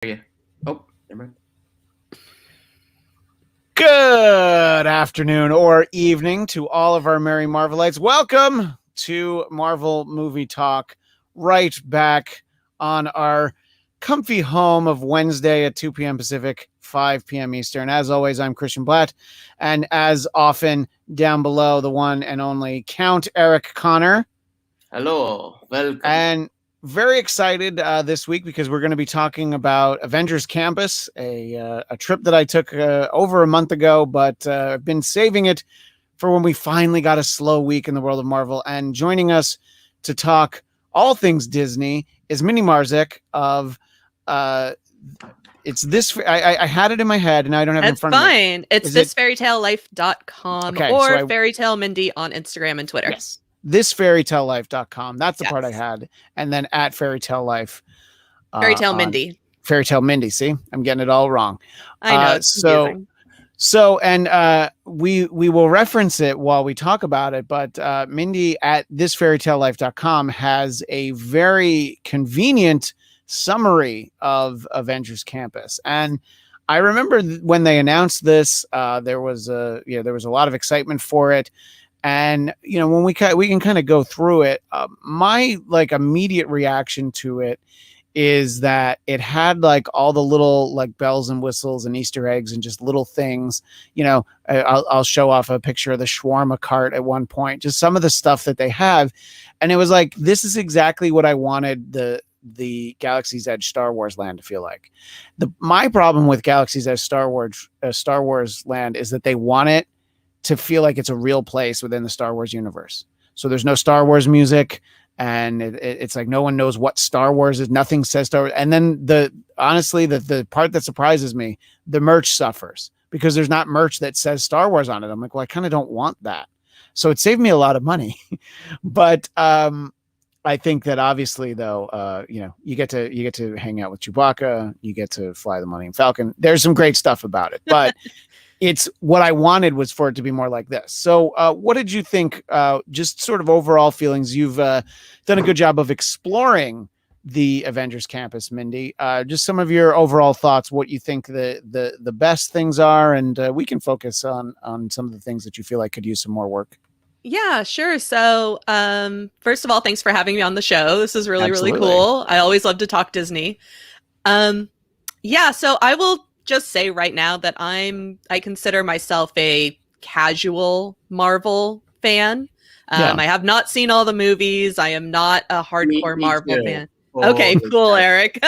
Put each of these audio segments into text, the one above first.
Yeah. Oh, never mind. Good afternoon or evening to all of our merry Marvelites. Welcome to Marvel Movie Talk, right back on our comfy home of Wednesday at 2 p.m. Pacific, 5 p.m. Eastern. As always, I'm Christian Bladt, and as often, down below, the one and only Count Eric Conner. Hello, welcome. And very excited this week because we're going to be talking about Avengers Campus, a trip that I took over a month ago, but I've been saving it for when we finally got a slow week in the world of Marvel. And joining us to talk all things Disney is Mindy Marzec of it's this. I had it in my head and I don't have it in front of me. That's fine. It's thisfairytalelife.com Okay, or so Fairytale Mindy on Instagram and Twitter. Yes. Thisfairytalelife.com. That's the part I Yes. had. And then at Fairytale Life. Fairytale Mindy. Fairytale Mindy. See, I'm getting it all wrong. I know. It's confusing. We will reference it while we talk about it. But Mindy at thisfairytalelife.com has a very convenient summary of Avengers Campus. And I remember when they announced this, there was a lot of excitement for it. And, when we can kind of go through it, my immediate reaction to it is that it had all the little bells and whistles and Easter eggs and just little things. I'll show off a picture of the shawarma cart at one point, just some of the stuff that they have. And it was like, this is exactly what I wanted the Galaxy's Edge Star Wars land to feel like. My problem with Galaxy's Edge Star Wars land is that they want it to feel like it's a real place within the Star Wars universe. So there's no Star Wars music, and it's like no one knows what Star Wars is. Nothing says Star Wars. And then the part that surprises me, the merch suffers because there's not merch that says Star Wars on it. I'm like, well, I kind of don't want that. So it saved me a lot of money. But I think that obviously though, you get to hang out with Chewbacca, you get to fly the Millennium Falcon. There's some great stuff about it, but it's what I wanted was for it to be more like this. So what did you think? Just sort of overall feelings. You've done a good job of exploring the Avengers Campus, Mindy. Just some of your overall thoughts, what you think the best things are, and we can focus on some of the things that you feel like could use some more work. Yeah, sure. So first of all, thanks for having me on the show. This is really, Absolutely. really cool. I always love to talk Disney. So I will just say right now that I consider myself a casual Marvel fan. I have not seen all the movies. I am not a hardcore Marvel fan. Okay, cool, Eric.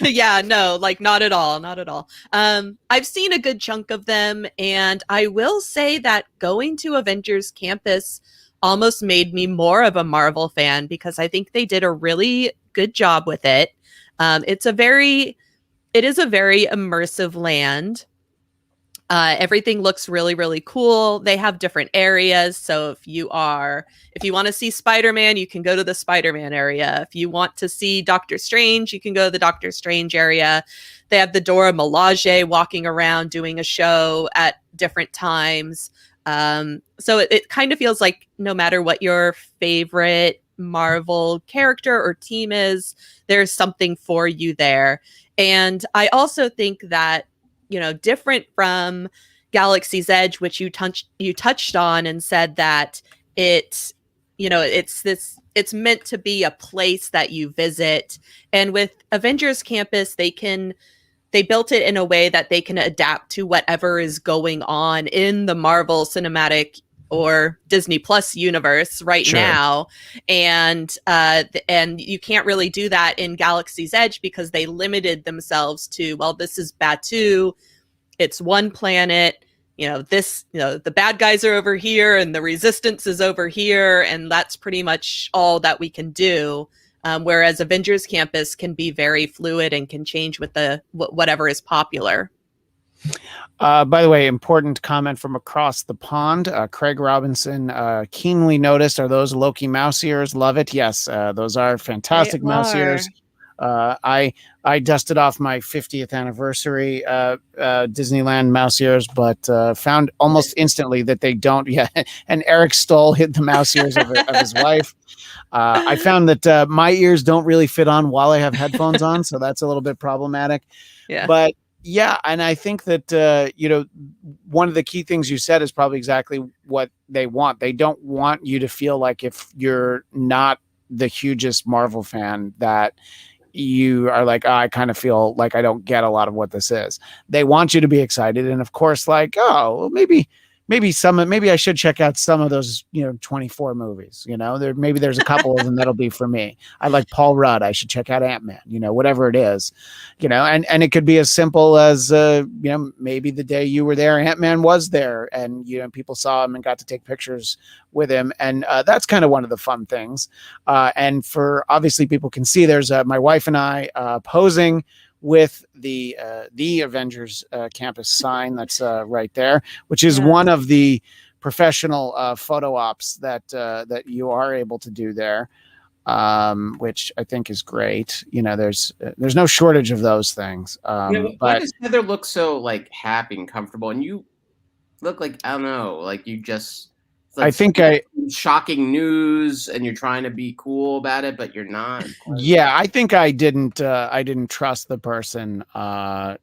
Yeah, no, not at all. Not at all. I've seen a good chunk of them, and I will say that going to Avengers Campus almost made me more of a Marvel fan because I think they did a really good job with it. It is a very immersive land. Everything looks really, really cool. They have different areas. So if you want to see Spider-Man, you can go to the Spider-Man area. If you want to see Doctor Strange, you can go to the Doctor Strange area. They have the Dora Milaje walking around doing a show at different times. So it kind of feels like no matter what your favorite Marvel character or team is, there's something for you there. And I also think that, different from Galaxy's Edge, which you touched on and said that it's meant to be a place that you visit. And with Avengers Campus, they built it in a way that they can adapt to whatever is going on in the Marvel Cinematic or Disney Plus universe right now. And you can't really do that in Galaxy's Edge because they limited themselves to, well, this is Batuu. It's one planet, the bad guys are over here and the resistance is over here. And that's pretty much all that we can do. Whereas Avengers Campus can be very fluid and can change with whatever is popular. By the way, important comment from across the pond. Craig Robinson keenly noticed, are those Loki mouse ears? Love it. Yes, those are fantastic mouse ears. I dusted off my 50th anniversary Disneyland mouse ears, but found almost instantly that they don't. Yeah, and Eric Stoll hit the mouse ears of his wife. I found that my ears don't really fit on while I have headphones on, so that's a little bit problematic. Yeah. But yeah, and I think that one of the key things you said is probably exactly what they want. They don't want you to feel like if you're not the hugest Marvel fan that you are like, oh, I kind of feel like I don't get a lot of what this is. They want you to be excited, and of course, like, oh, well, maybe I should check out some of those 24 movies. Maybe there's a couple of them that'll be for me. I like Paul Rudd. I should check out Ant-Man. Whatever it is. And it could be as simple as maybe the day you were there, Ant-Man was there, and people saw him and got to take pictures with him, and that's kind of one of the fun things. And for obviously people can see there's my wife and I posing with the Avengers Campus sign that's right there, which is one of the professional photo ops that you are able to do there, which I think is great. There's no shortage of those things. But why does Heather look so like happy and comfortable, and you look like, I don't know, like you just. I think shocking news, and you're trying to be cool about it, but you're not. Yeah, I think I didn't trust the person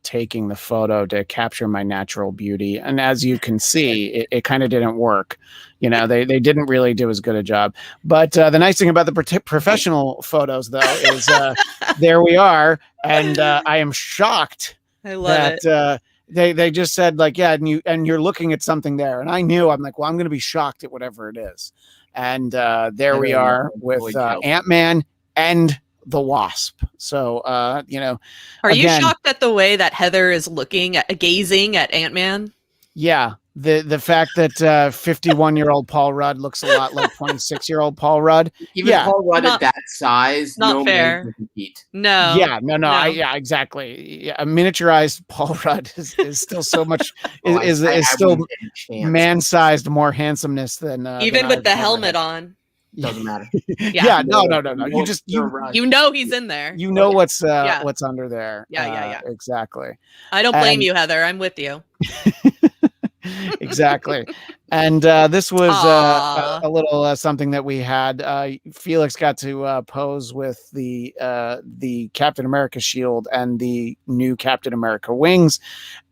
taking the photo to capture my natural beauty, and as you can see, it kind of didn't work. They didn't really do as good a job. But the nice thing about the professional photos, though, is there we are, and I am shocked. I love it. They just said like, yeah, and you're looking at something there, and I knew, I'm like, well, I'm going to be shocked at whatever it is, and there we are with Ant-Man and the Wasp. So are you shocked at the way that Heather is gazing at Ant-Man? Yeah, the fact that 51-year-old Paul Rudd looks a lot like 26-year-old Paul Rudd. Even Paul Rudd at that size, not fair. Man can compete. No. Yeah, no. Exactly. Yeah, a miniaturized Paul Rudd is still so much is still man-sized, more handsome's than even with the helmet on. Doesn't matter. Yeah, no. You just he's in there. What's under there. Yeah. Exactly. I don't blame you, Heather. I'm with you. Exactly. And this was a little something that we had. Felix got to pose with the Captain America shield and the new Captain America wings.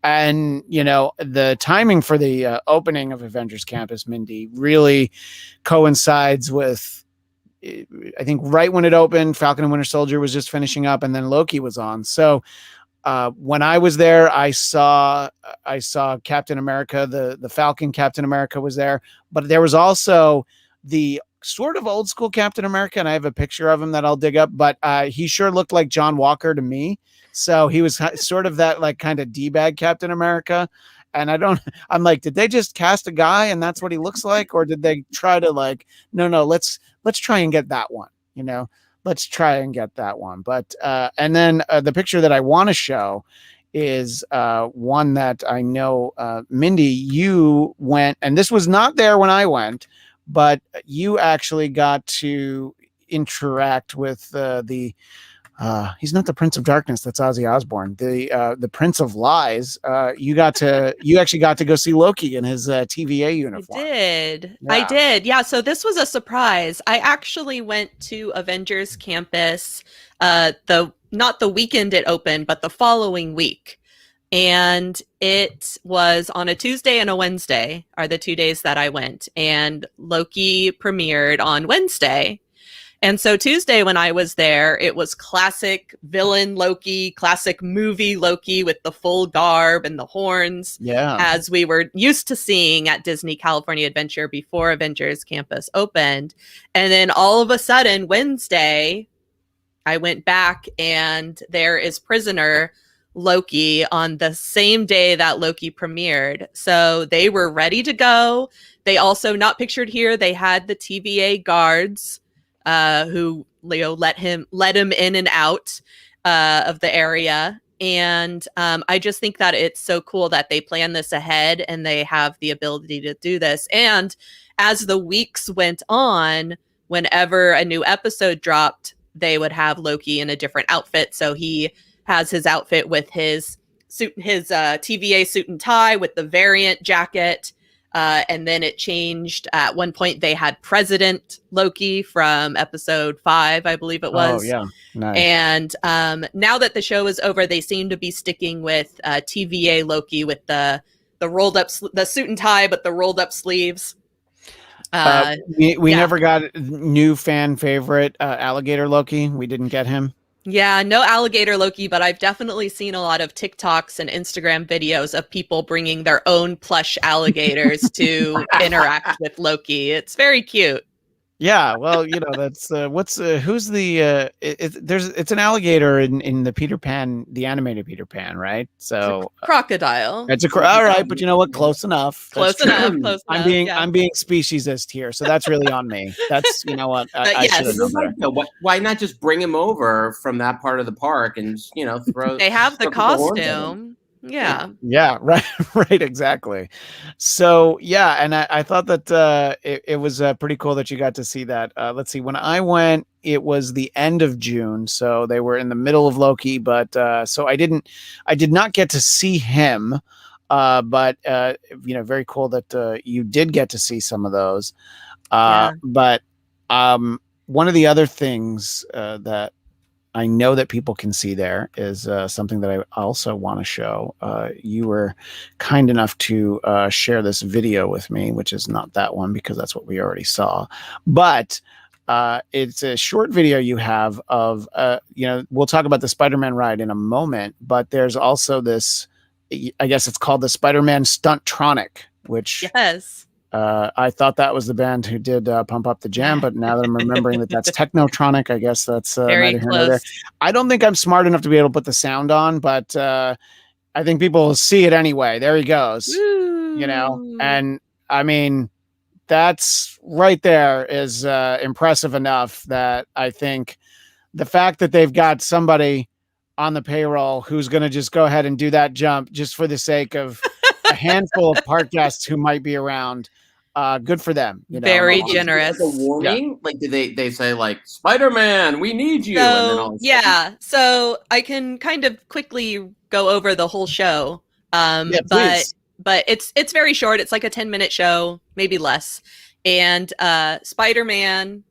And, the timing for the opening of Avengers Campus, Mindy, really coincides with, I think, right when it opened, Falcon and Winter Soldier was just finishing up, and then Loki was on. So when I was there, I saw Captain America, the Falcon Captain America was there, but there was also the sort of old school Captain America, and I have a picture of him that I'll dig up, but he sure looked like John Walker to me. So he was sort of that like kind of D-bag Captain America. And I'm like, did they just cast a guy and that's what he looks like? Or did they try to like, no, let's try and get that one, let's try and get that one. But and then the picture that I want to show is one that I know, Mindy, you went, and this was not there when I went, but you actually got to interact with he's not the Prince of Darkness, that's Ozzy Osbourne, the Prince of Lies. You actually got to go see Loki in his TVA uniform. I did. Yeah. So this was a surprise. I actually went to Avengers Campus, not the weekend it opened, but the following week. And it was on a Tuesday and a Wednesday are the 2 days that I went, and Loki premiered on Wednesday. And so Tuesday when I was there, it was classic villain Loki, classic movie Loki with the full garb and the horns, as we were used to seeing at Disney California Adventure before Avengers Campus opened. And then all of a sudden, Wednesday, I went back and there is Prisoner Loki on the same day that Loki premiered. So they were ready to go. They also, not pictured here, they had the TVA guards who let him in and out of the area. And I just think that it's so cool that they plan this ahead and they have the ability to do this. And as the weeks went on, whenever a new episode dropped, they would have Loki in a different outfit. So he has his outfit with his suit, his TVA suit and tie with the variant jacket. And then it changed. At one point, they had President Loki from episode 5, I believe it was. Oh, yeah. Nice. And now that the show is over, they seem to be sticking with TVA Loki with the rolled up, the suit and tie, but the rolled up sleeves. We never got new fan favorite alligator Loki. We didn't get him. Yeah, no alligator Loki, but I've definitely seen a lot of TikToks and Instagram videos of people bringing their own plush alligators to interact with Loki. It's very cute. Yeah, well, you know, that's who's the it's an alligator in the Peter Pan, the animated Peter Pan, right? So it's a crocodile. It's all right, but you know what? Close enough. Close enough. I'm being speciesist here, so that's really on me. That's, you know what? I should have known better. Why not just bring him over from that part of the park and, you know, throw? They have the costume. Yeah, right, exactly. So yeah, and I thought that it was pretty cool that you got to see that. Let's see, when I went, it was the end of June, so they were in the middle of Loki, but so I did not get to see him, but you know, very cool that you did get to see some of those. But one of the other things that I know that people can see there is something that I also want to show. You were kind enough to share this video with me, which is not that one because that's what we already saw. But it's a short video you have of, you know, we'll talk about the Spider-Man ride in a moment, but there's also this, I guess it's called the Spider-Man Stunt-tronic, which... Yes. I thought that was the band who did Pump Up the Jam, but now that I'm remembering that that's Technotronic, I guess that's very close. I don't think I'm smart enough to be able to put the sound on, but I think people will see it anyway. There he goes. Woo. You know, and I mean, that's right there is impressive enough that I think the fact that they've got somebody on the payroll who's going to just go ahead and do that jump just for the sake of a handful of park guests who might be around. Good for them. You know? Very generous. Like a warning? Yeah. Like, did they say like, Spider-Man, we need you? So, and then all yeah. So I can kind of quickly go over the whole show. But it's very short. It's like a 10-minute show, maybe less. And Spider-Man,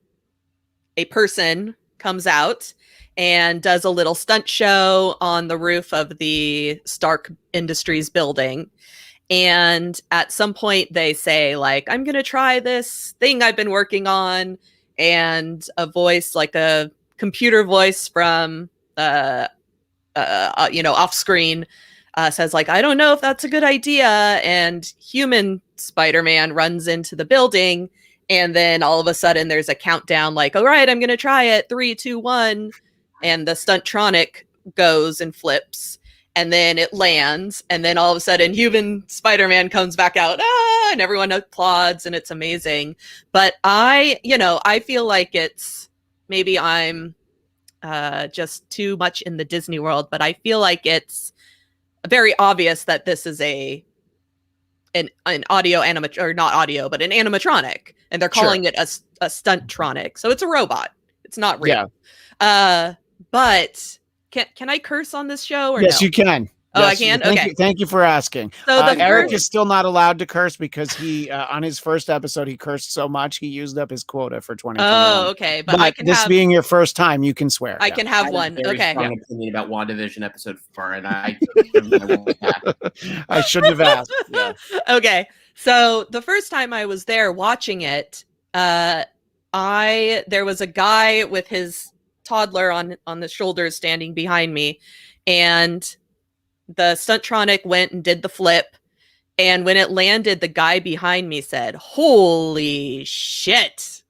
a person, comes out and does a little stunt show on the roof of the Stark Industries building. And at some point they say, like, I'm going to try this thing I've been working on. And a voice, like a computer voice from, you know, off screen says, like, I don't know if that's a good idea. And human Spider-Man runs into the building. And then all of a sudden there's a countdown, like, all right, I'm going to try it. 3, 2, 1. And the Stunt-tronic goes and flips. And then it lands, and then all of a sudden, human Spider-Man comes back out, and everyone applauds, and it's amazing. But I feel like it's maybe I'm just too much in the Disney world, but I feel like it's very obvious that this is an audio animatronic, or not audio, but an animatronic, and they're calling it a stunt-tronic. So it's a robot. It's not real. Yeah. But can I curse on this show or yes, no? You can. Oh, yes, I can? Okay. Thank you for asking. So Eric is still not allowed to curse because he, on his first episode, he cursed so much he used up his quota for 2021. Oh, okay. But I can this being your first time, you can swear. I can have one. Very okay. Strong opinion about WandaVision episode 4, and I shouldn't have asked. Yeah. Okay. So the first time I was there watching it, there was a guy with his toddler on the shoulders standing behind me, and the Stunt-tronic went and did the flip, and when it landed, the guy behind me said, "Holy shit."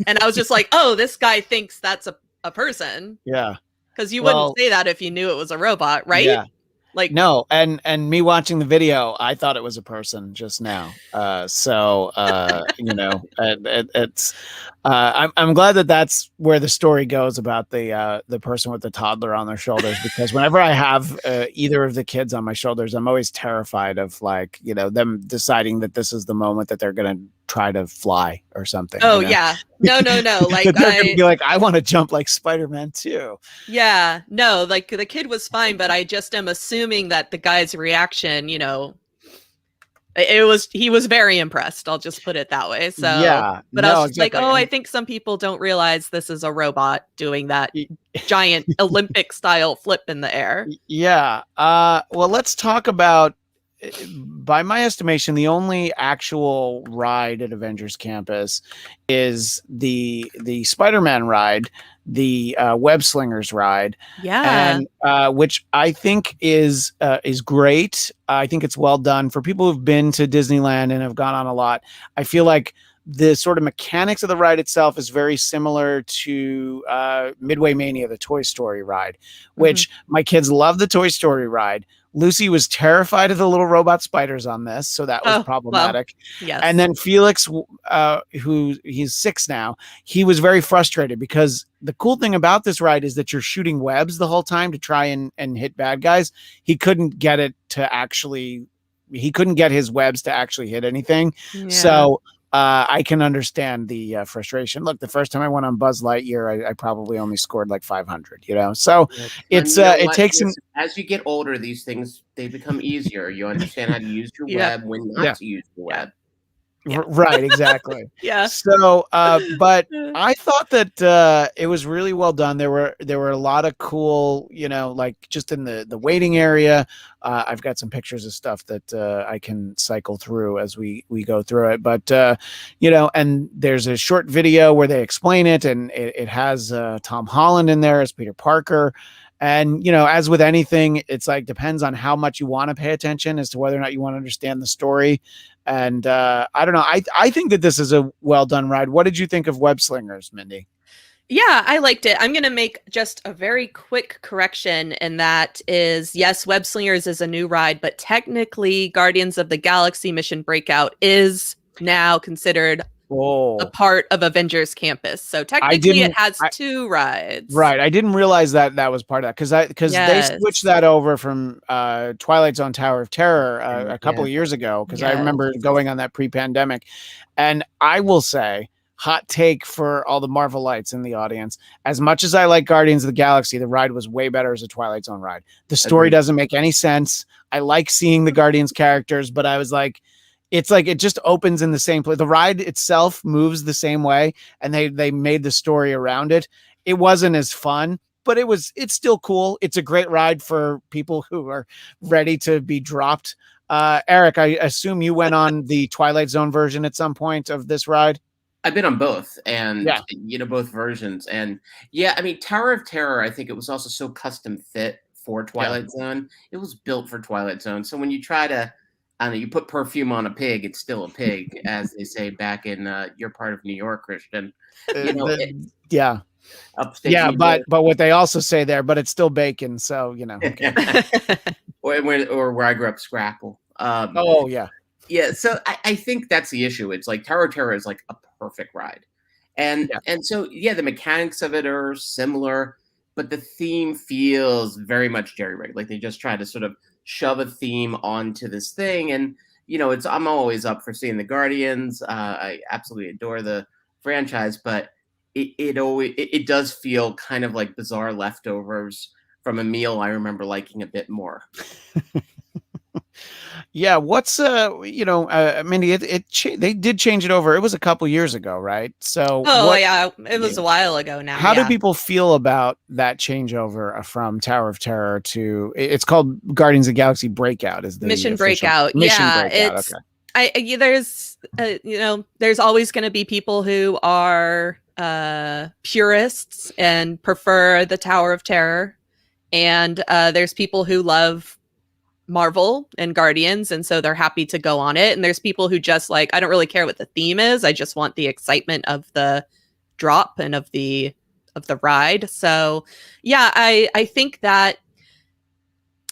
And I was just like, oh, this guy thinks that's a person. Yeah, because you wouldn't say that if you knew it was a robot, right? Yeah. Like, no, and me watching the video, I thought it was a person just now. So you know, it's I'm glad that that's where the story goes about the person with the toddler on their shoulders, because whenever I have either of the kids on my shoulders, I'm always terrified of, like, you know, them deciding that this is the moment that they're gonna try to fly or something. Oh you know? yeah. No. Like They're gonna be like, I want to jump like Spider-Man too. yeah, no, like the kid was fine, but I just am assuming that the guy's reaction, he was very impressed. I'll just put it that way. So, Yeah, but I was no, just like, exactly. oh, I And think some people don't realize this is a robot doing that giant Olympic style flip in the air. yeah. Well, let's talk about, by my estimation, the only actual ride at Avengers Campus is the Spider-Man ride, the Web Slingers ride, Yeah. and which I think is great. I think it's well done for people who've been to Disneyland and have gone on a lot. I feel like the sort of mechanics of the ride itself is very similar to Midway Mania, the Toy Story ride, which my kids love the Toy Story ride. Lucy was terrified of the little robot spiders on this, so that was problematic. Well, yes. And then Felix, who he's 6 now, he was very frustrated because the cool thing about this ride is that you're shooting webs the whole time to try and hit bad guys. He couldn't get his webs to actually hit anything. Yeah. So I can understand the frustration. Look, the first time I went on Buzz Lightyear, I probably only scored like 500, So it's it takes him. As you get older, these things, they become easier. You understand how to use your web, when not to use your web. Yeah. Right, exactly. Yeah. So, but I thought that it was really well done. There were a lot of cool, like just in the waiting area. I've got some pictures of stuff that I can cycle through as we go through it. But and there's a short video where they explain it, and it has Tom Holland in there as Peter Parker. And, as with anything, it's like depends on how much you want to pay attention as to whether or not you want to understand the story. And I don't know. I think that this is a well done ride. What did you think of Web Slingers, Mindy? Yeah, I liked it. I'm going to make just a very quick correction, and that is, yes, Web Slingers is a new ride, but technically Guardians of the Galaxy Mission Breakout is now considered a part of Avengers Campus. So technically it has 2 rides. Right. I didn't realize that was part of that because they switched that over from Twilight Zone Tower of Terror a couple of years ago, because I remember going on that pre-pandemic. And I will say, hot take for all the Marvelites in the audience, as much as I like Guardians of the Galaxy, the ride was way better as a Twilight Zone ride. The story doesn't make any sense. I like seeing the Guardians characters, but I was like, it's like it just opens in the same place. The ride itself moves the same way, and they made the story around it. It wasn't as fun, but it's still cool. It's a great ride for people who are ready to be dropped. Eric, I assume you went on the Twilight Zone version at some point of this ride. I've been on both, and both versions. And I mean, Tower of Terror, I think it was also so custom fit for Twilight Zone. It was built for Twilight Zone. So when you try to, I don't know, you put perfume on a pig, it's still a pig, as they say back in your part of New York, Christian. Upstate. Yeah, but what they also say there, but it's still bacon, so okay. or where I grew up, Scrapple. Yeah, so I think that's the issue. It's like Tower of Terror is like a perfect ride, and so the mechanics of it are similar, but the theme feels very much jerry-rigged. Like they just try to sort of shove a theme onto this thing, and I'm always up for seeing the Guardians. I absolutely adore the franchise, but it does feel kind of like bizarre leftovers from a meal I remember liking a bit more. Yeah, what's Mindy? They did change it over. It was a couple years ago, right? So it was a while ago now. How do people feel about that changeover from Tower of Terror to it's called Guardians of the Galaxy Breakout? Is the Mission Breakout? It's there's always going to be people who are purists and prefer the Tower of Terror, and there's people who love Marvel and Guardians, and so they're happy to go on it. And there's people who just like, I don't really care what the theme is, I just want the excitement of the drop and of the ride. So I think that,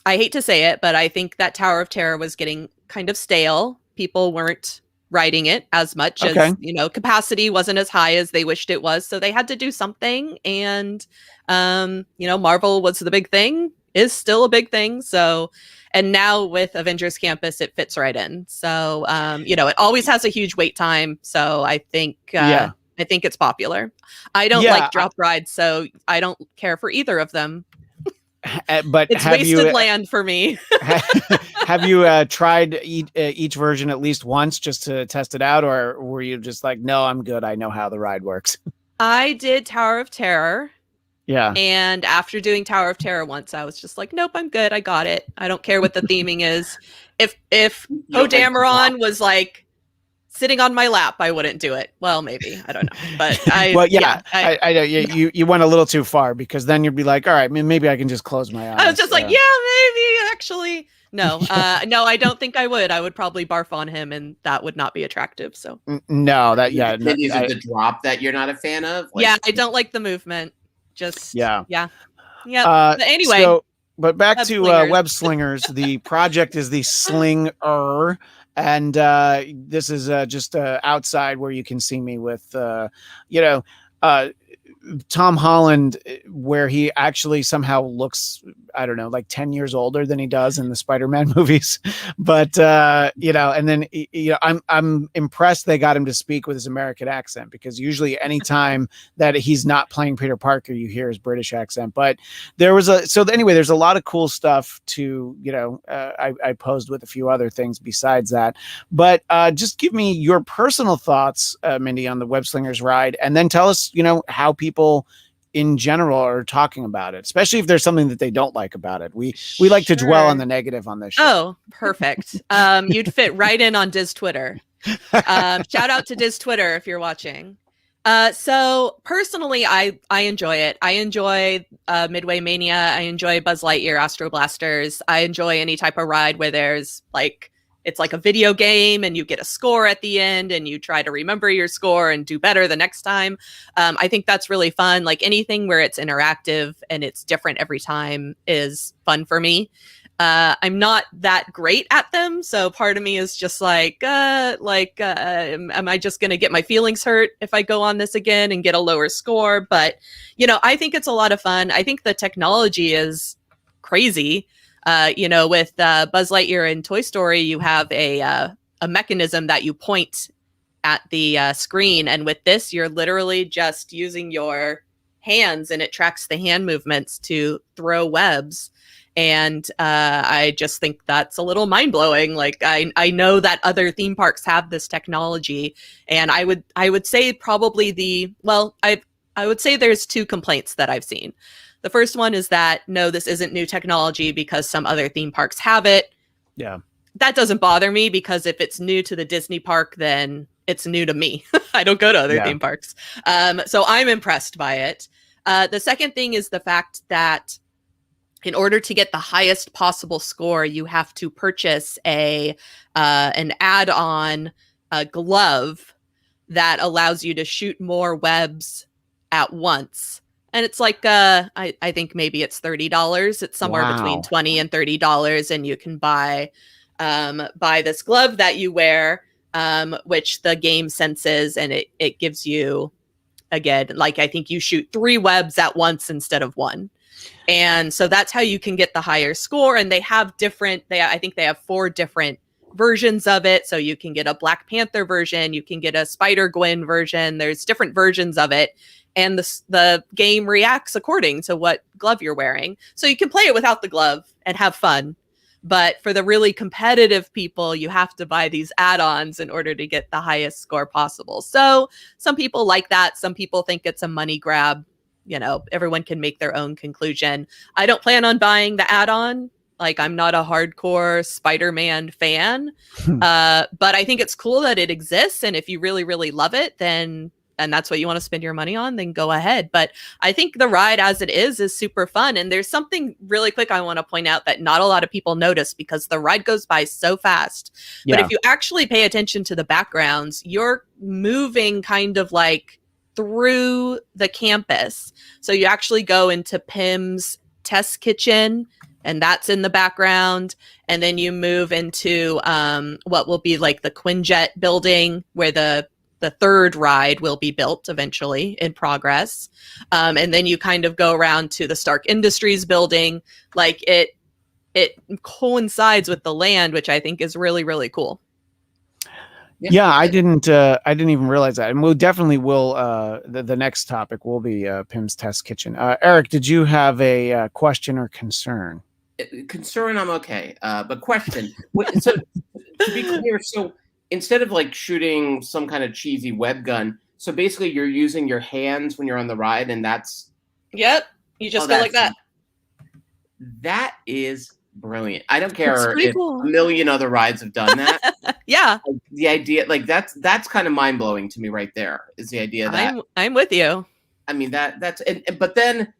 I hate to say it, but I think that Tower of Terror was getting kind of stale. People weren't riding it as much as capacity wasn't as high as they wished it was, so they had to do something. And Marvel was the big thing. is still a big thing. So, and now with Avengers Campus, it fits right in. So, it always has a huge wait time. So I think, I think it's popular. I don't like drop rides, so I don't care for either of them. But it's wasted land for me. Have you tried each version at least once just to test it out, or were you just like, no, I'm good, I know how the ride works? I did Tower of Terror. Yeah. And after doing Tower of Terror once, I was just like, nope, I'm good. I got it. I don't care what the theming is. If Dameron was like sitting on my lap, I wouldn't do it. Well, maybe. I don't know. But I know you went a little too far, because then you'd be like, all right, maybe I can just close my eyes. I was just like, maybe actually. No, no, I don't think I would. I would probably barf on him, and that would not be attractive. So no, is it the drop that you're not a fan of? Like, I don't like the movement. Just yeah. But anyway, but back to Web Slingers. The project is the Slinger, and this is just outside where you can see me with Tom Holland, where he actually somehow looks, I don't know, like 10 years older than he does in the Spider-Man movies. But, and then, I'm impressed they got him to speak with his American accent, because usually anytime that he's not playing Peter Parker, you hear his British accent. But there's a lot of cool stuff to, I posed with a few other things besides that. But just give me your personal thoughts, Mindy, on the Web Slingers ride, and then tell us, how people in general are talking about it, especially if there's something that they don't like about it. We like to dwell on the negative on this show. Oh, perfect. You'd fit right in on Diz Twitter. Shout out to Diz Twitter if you're watching. So personally, I enjoy it. I enjoy Midway Mania. I enjoy Buzz Lightyear Astro Blasters. I enjoy any type of ride where there's like, it's like a video game and you get a score at the end and you try to remember your score and do better the next time. I think that's really fun. Like anything where it's interactive and it's different every time is fun for me. I'm not that great at them. So part of me is just like, am I just going to get my feelings hurt if I go on this again and get a lower score? But, I think it's a lot of fun. I think the technology is crazy. With Buzz Lightyear and Toy Story, you have a mechanism that you point at the screen. And with this, you're literally just using your hands, and it tracks the hand movements to throw webs. And I just think that's a little mind-blowing. Like, I know that other theme parks have this technology. And I would say probably I would say there's two complaints that I've seen. The first one is that, no, this isn't new technology because some other theme parks have it. Yeah. That doesn't bother me, because if it's new to the Disney park, then it's new to me. I don't go to other theme parks. So I'm impressed by it. The second thing is the fact that in order to get the highest possible score, you have to purchase an add-on glove that allows you to shoot more webs at once. And it's like, I think maybe it's $30. It's somewhere between $20 and $30. And you can buy this glove that you wear, which the game senses. And it gives you, again, like, I think you shoot 3 webs at once instead of 1. And so that's how you can get the higher score. And they have I think they have 4 different versions of it. So you can get a Black Panther version. You can get a Spider-Gwen version. There's different versions of it. And the game reacts according to what glove you're wearing. So you can play it without the glove and have fun. But for the really competitive people, you have to buy these add-ons in order to get the highest score possible. So some people like that. Some people think it's a money grab. Everyone can make their own conclusion. I don't plan on buying the add-on. Like, I'm not a hardcore Spider-Man fan. But I think it's cool that it exists. And if you really, really love it, and that's what you want to spend your money on, then go ahead. But I think the ride as it is super fun. And there's something really quick I want to point out that not a lot of people notice, because the ride goes by so fast. Yeah. But if you actually pay attention to the backgrounds, you're moving kind of like through the campus. So you actually go into Pym's test kitchen, and that's in the background. And then you move into what will be like the Quinjet building, where the the third ride will be built eventually, in progress. And then you kind of go around to the Stark Industries building. Like it coincides with the land, which I think is really, really cool. Yeah, I didn't even realize that. And we'll definitely will, the next topic will be Pim's Test Kitchen. Eric, did you have a question or concern? Concern, I'm okay. But question. So to be clear, so instead of like shooting some kind of cheesy web gun, so basically you're using your hands when you're on the ride, and that's... Yep. You just go like that. That is brilliant. I don't care if a million other rides have done that. Yeah. Like, the idea, like that's kind of mind blowing to me right there, is the idea that I'm with you. I mean, but then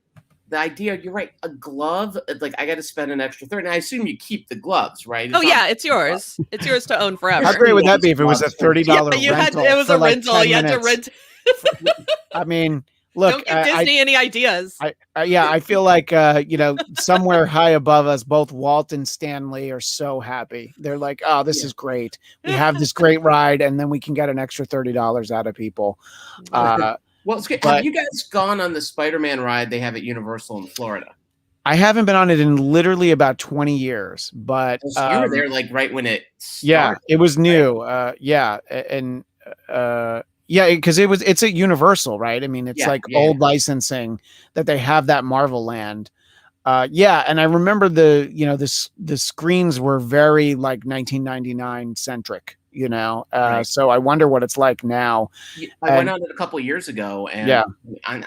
the idea, you're right, a glove, like I got to spend an extra 30. And I assume you keep the gloves, right? It's yours. It's yours to own forever. How great would that be if it was a $30 rental? It was a rental. You had to rent. I mean, look, don't give Disney any ideas. I feel like somewhere high above us, both Walt and Stanley are so happy. They're like, "Oh, this is great. We have this great ride, and then we can get an extra $30 out of people." Well, have you guys gone on the Spider-Man ride they have at Universal in Florida? I haven't been on it in literally about 20 years, but so you were there like right when it started. Yeah, it was new. Because it's a Universal, right? I mean, it's old licensing that they have that Marvel Land. And I remember the screens were very like 1999 centric, right. So I wonder what it's like now. I went on it a couple of years ago, and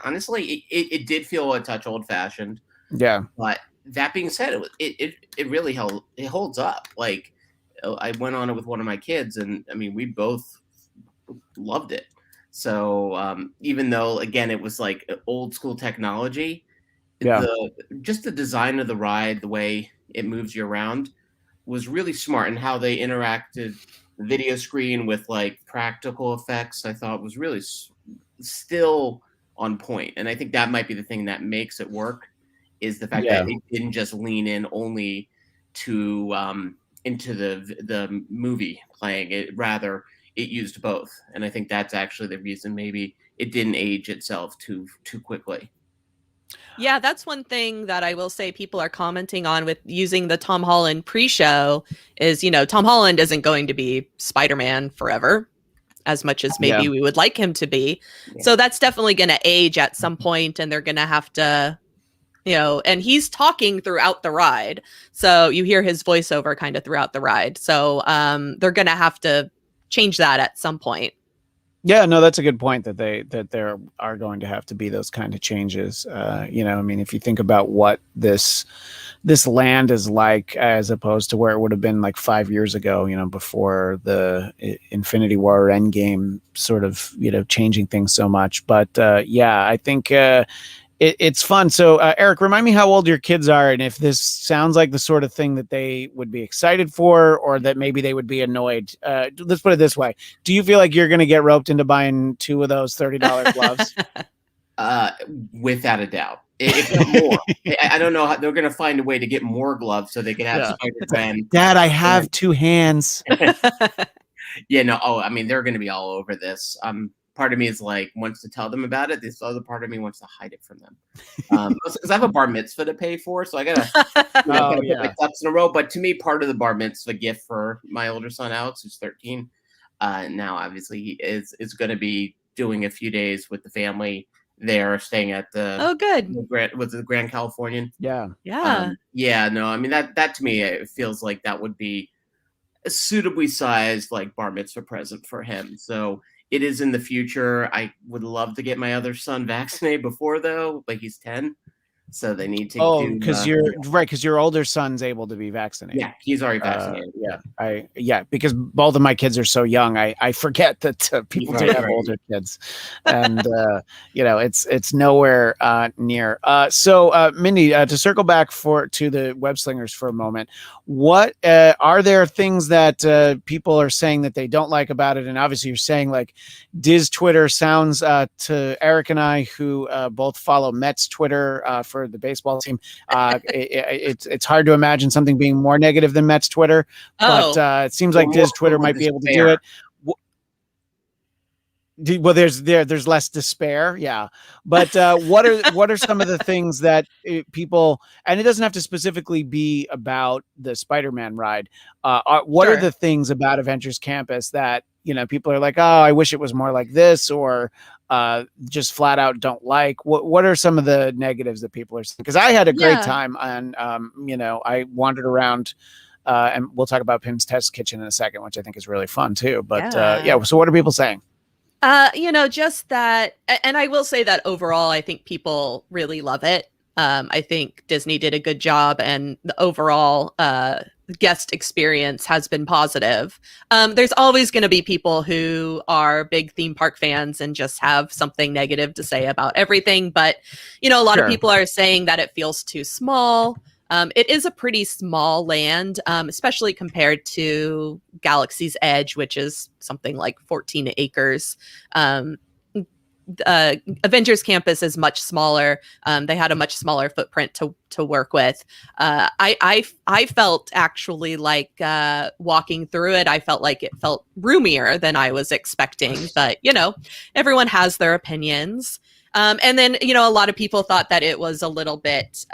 honestly, it did feel a touch old fashioned. Yeah. But that being said, it really holds up. Like, I went on it with one of my kids, and I mean, we both loved it. So even though, again, it was like old school technology, just the design of the ride, the way it moves you around, was really smart, and how they interacted the video screen with like practical effects, I thought was really still on point. And I think that might be the thing that makes it work, is the fact that it didn't just lean in only to into the movie playing it, rather it used both. And I think that's actually the reason maybe it didn't age itself too quickly. Yeah, that's one thing that I will say people are commenting on with using the Tom Holland pre-show is, Tom Holland isn't going to be Spider-Man forever, as much as maybe we would like him to be. Yeah. So that's definitely going to age at some point, and they're going to have to, and he's talking throughout the ride. So you hear his voiceover kind of throughout the ride. So they're going to have to change that at some point. Yeah, no, that's a good point, that there are going to have to be those kind of changes. I mean, if you think about what this land is like, as opposed to where it would have been like 5 years ago, before the Infinity War or Endgame sort of, changing things so much. But I think it's fun. So Eric, remind me how old your kids are, and if this sounds like the sort of thing that they would be excited for, or that maybe they would be annoyed. Let's put it this way. Do you feel like you're going to get roped into buying 2 of those $30 gloves? Without a doubt. If not more. I don't know how they're going to find a way to get more gloves so they can have Spider-Man. Dad, I have 2 hands. I mean, they're going to be all over this. Part of me is like, wants to tell them about it. This other part of me wants to hide it from them. Because I have a bar mitzvah to pay for, so I gotta put my ducks in a row. But to me, part of the bar mitzvah gift for my older son Alex, who's 13, now obviously he is going to be doing a few days with the family there, staying at the the Grand Californian. No, I mean that to me, it feels like that would be a suitably sized like bar mitzvah present for him. So it is in the future. I would love to get my other son vaccinated before, though, but he's 10. So they need to. Oh, because because your older son's able to be vaccinated. Yeah, he's already vaccinated. Because both of my kids are so young, I forget that people do have older kids, and it's nowhere near. So Mindy, to circle back to the web slingers for a moment, what are there things that people are saying that they don't like about it? And obviously, you're saying like Diz Twitter sounds to Eric and I, who both follow Mets Twitter for the baseball team. It's hard to imagine something being more negative than Mets Twitter, but it seems like Diz Twitter might be able to do it. Well, there's less despair, yeah. But what are some of the things that people, and it doesn't have to specifically be about the Spider-Man ride. What are the things about Avengers Campus that people are like, oh, I wish it was more like this, or just flat out don't like? What are some of the negatives that people are saying? Because I had a great time, and I wandered around. And we'll talk about Pim's Test Kitchen in a second, which I think is really fun too. But so what are people saying? Just that, and I will say that overall, I think people really love it. I think Disney did a good job, and the overall guest experience has been positive. There's always going to be people who are big theme park fans and just have something negative to say about everything. But, a lot of people are saying that it feels too small. It is a pretty small land, especially compared to Galaxy's Edge, which is something like 14 acres. Avengers Campus is much smaller. They had a much smaller footprint to work with. I felt actually like walking through it, I felt like it felt roomier than I was expecting. But, everyone has their opinions. And then, a lot of people thought that it was a little bit...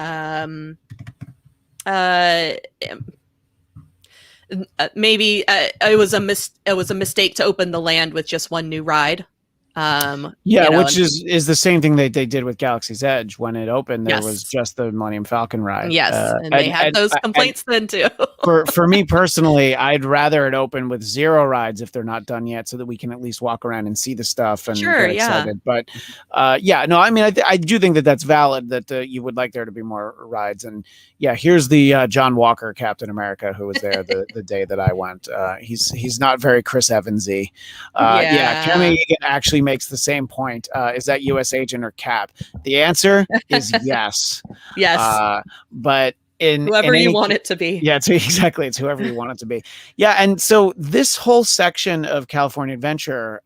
maybe it was a mistake to open the land with just one new ride. Which is the same thing they did with Galaxy's Edge. When it opened, there was just the Millennium Falcon ride. Yes, and they had those complaints then too. for me personally, I'd rather it open with 0 rides if they're not done yet, so that we can at least walk around and see the stuff and get excited. But I do think that that's valid, that you would like there to be more rides. And here's the John Walker Captain America who was there the day that I went. He's not very Chris Evans-y. Kevin Egan actually makes the same point. Is that U.S. agent or Cap? The answer is yes. Yes. But whoever you want it to be. Yeah, it's whoever you want it to be. Yeah, and so this whole section of California Adventure,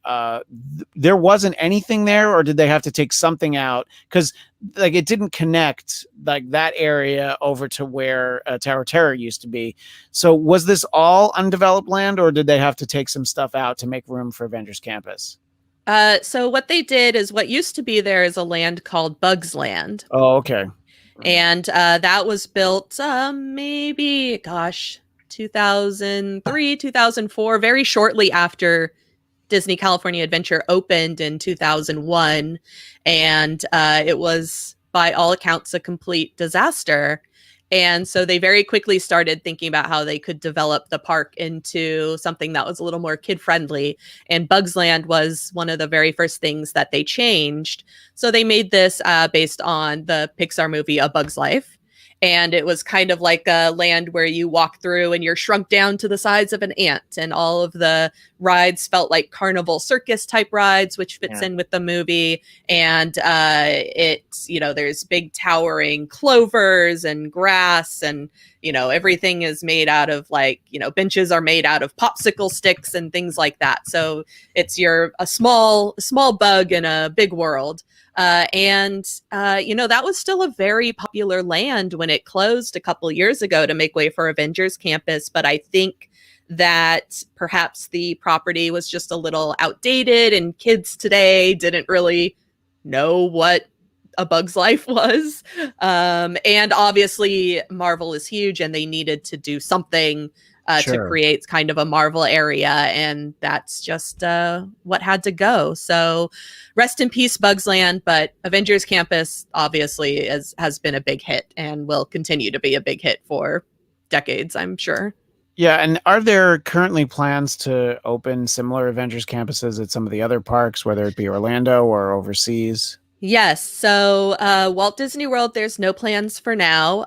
there wasn't anything there, or did they have to take something out? Because it didn't connect that area over to where Tower of Terror used to be. So was this all undeveloped land, or did they have to take some stuff out to make room for Avengers Campus? So what they did is, what used to be there is a land called Bugs Land. Oh, okay. And that was built maybe, 2003, 2004, very shortly after Disney California Adventure opened in 2001. And it was, by all accounts, a complete disaster. And so they very quickly started thinking about how they could develop the park into something that was a little more kid-friendly. And Bugs Land was one of the very first things that they changed. So they made this based on the Pixar movie A Bug's Life. And it was kind of like a land where you walk through and you're shrunk down to the size of an ant. And all of the rides felt like carnival circus type rides, which fits in with the movie. And there's big towering clovers and grass, and, everything is made out of benches are made out of popsicle sticks and things like that. So it's a small bug in a big world. That was still a very popular land when it closed a couple years ago to make way for Avengers Campus. But I think that perhaps the property was just a little outdated, and kids today didn't really know what A Bug's Life was. And obviously Marvel is huge, and they needed to do something to create kind of a Marvel area, and that's just what had to go. So rest in peace, Bugs Land, but Avengers Campus obviously has been a big hit and will continue to be a big hit for decades, I'm sure. Yeah, and are there currently plans to open similar Avengers campuses at some of the other parks, whether it be Orlando or overseas? Yes, so Walt Disney World, there's no plans for now.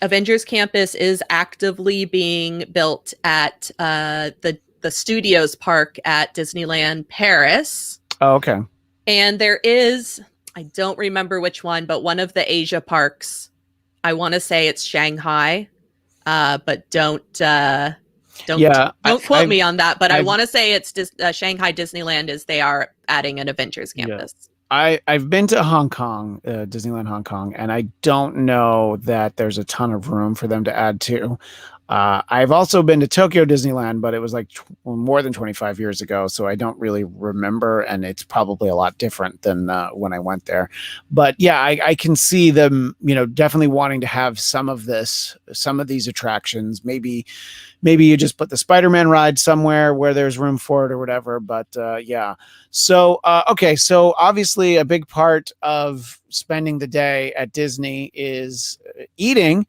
Avengers Campus is actively being built at the Studios Park at Disneyland Paris. Oh, okay. And there is, I don't remember which one, but one of the Asia parks, I want to say it's Shanghai, but don't quote me on that. But I want to say it's Shanghai Disneyland, is they are adding an Avengers Campus. Yeah. I've been to Hong Kong, Disneyland Hong Kong, and I don't know that there's a ton of room for them to add to. I've also been to Tokyo Disneyland, but it was like more than 25 years ago, so I don't really remember, and it's probably a lot different than when I went there. But yeah, I can see them, definitely wanting to have some of these attractions. Maybe you just put the Spider-Man ride somewhere where there's room for it or whatever. But yeah. So, okay. So obviously a big part of spending the day at Disney is eating.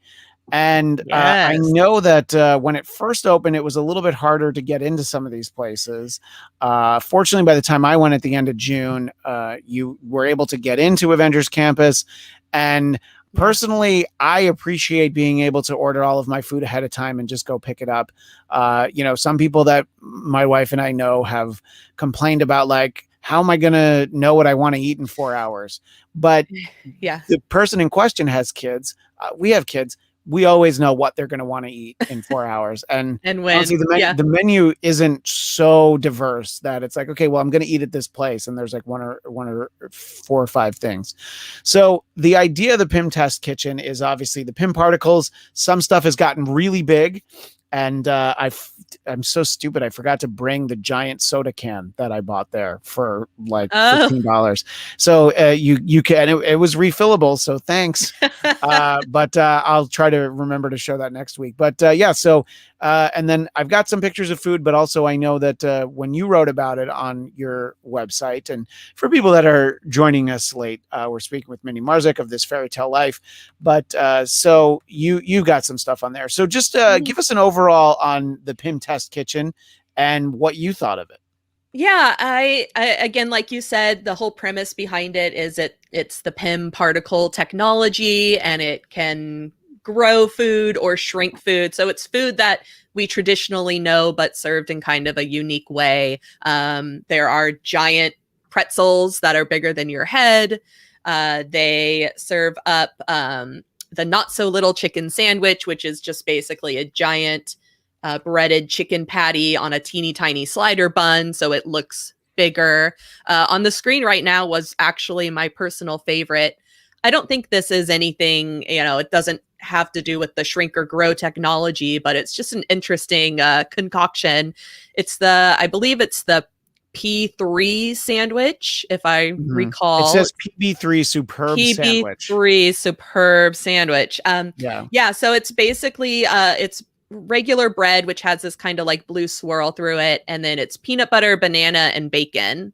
And I know that when it first opened, it was a little bit harder to get into some of these places. Fortunately, by the time I went at the end of June, you were able to get into Avengers Campus. And personally, I appreciate being able to order all of my food ahead of time and just go pick it up. Some people that my wife and I know have complained about, like, how am I going to know what I want to eat in 4 hours? But yeah, the person in question has kids. We have kids. We always know what they're going to want to eat in 4 hours. And when honestly, the menu isn't so diverse that it's like, okay, well, I'm going to eat at this place, and there's like one or 4 or 5 things. So the idea of the Pym Test Kitchen is obviously the Pym particles. Some stuff has gotten really big. And I'm so stupid. I forgot to bring the giant soda can that I bought there for like $15. So you can. It was refillable. So thanks. But I'll try to remember to show that next week. But yeah. So and then I've got some pictures of food, but also I know that when you wrote about it on your website, and for people that are joining us late, we're speaking with Mindy Marzec of This Fairy Tale Life. But so you got some stuff on there. So just give us an overall on the Pym Test Kitchen and what you thought of it. Yeah, I again, like you said, the whole premise behind it is it's the Pym particle technology, and it can grow food or shrink food. So it's food that we traditionally know, but served in kind of a unique way. There are giant pretzels that are bigger than your head. They serve up the not so little chicken sandwich, which is just basically a giant breaded chicken patty on a teeny tiny slider bun. So it looks bigger. On the screen right now was actually my personal favorite. I don't think this is anything, it doesn't have to do with the shrink or grow technology, but it's just an interesting concoction. I believe it's the P3 sandwich, if I recall. It says PB3 Superb Sandwich. PB3 Superb Sandwich. Yeah. So it's basically it's regular bread, which has this kind of like blue swirl through it, and then it's peanut butter, banana, and bacon.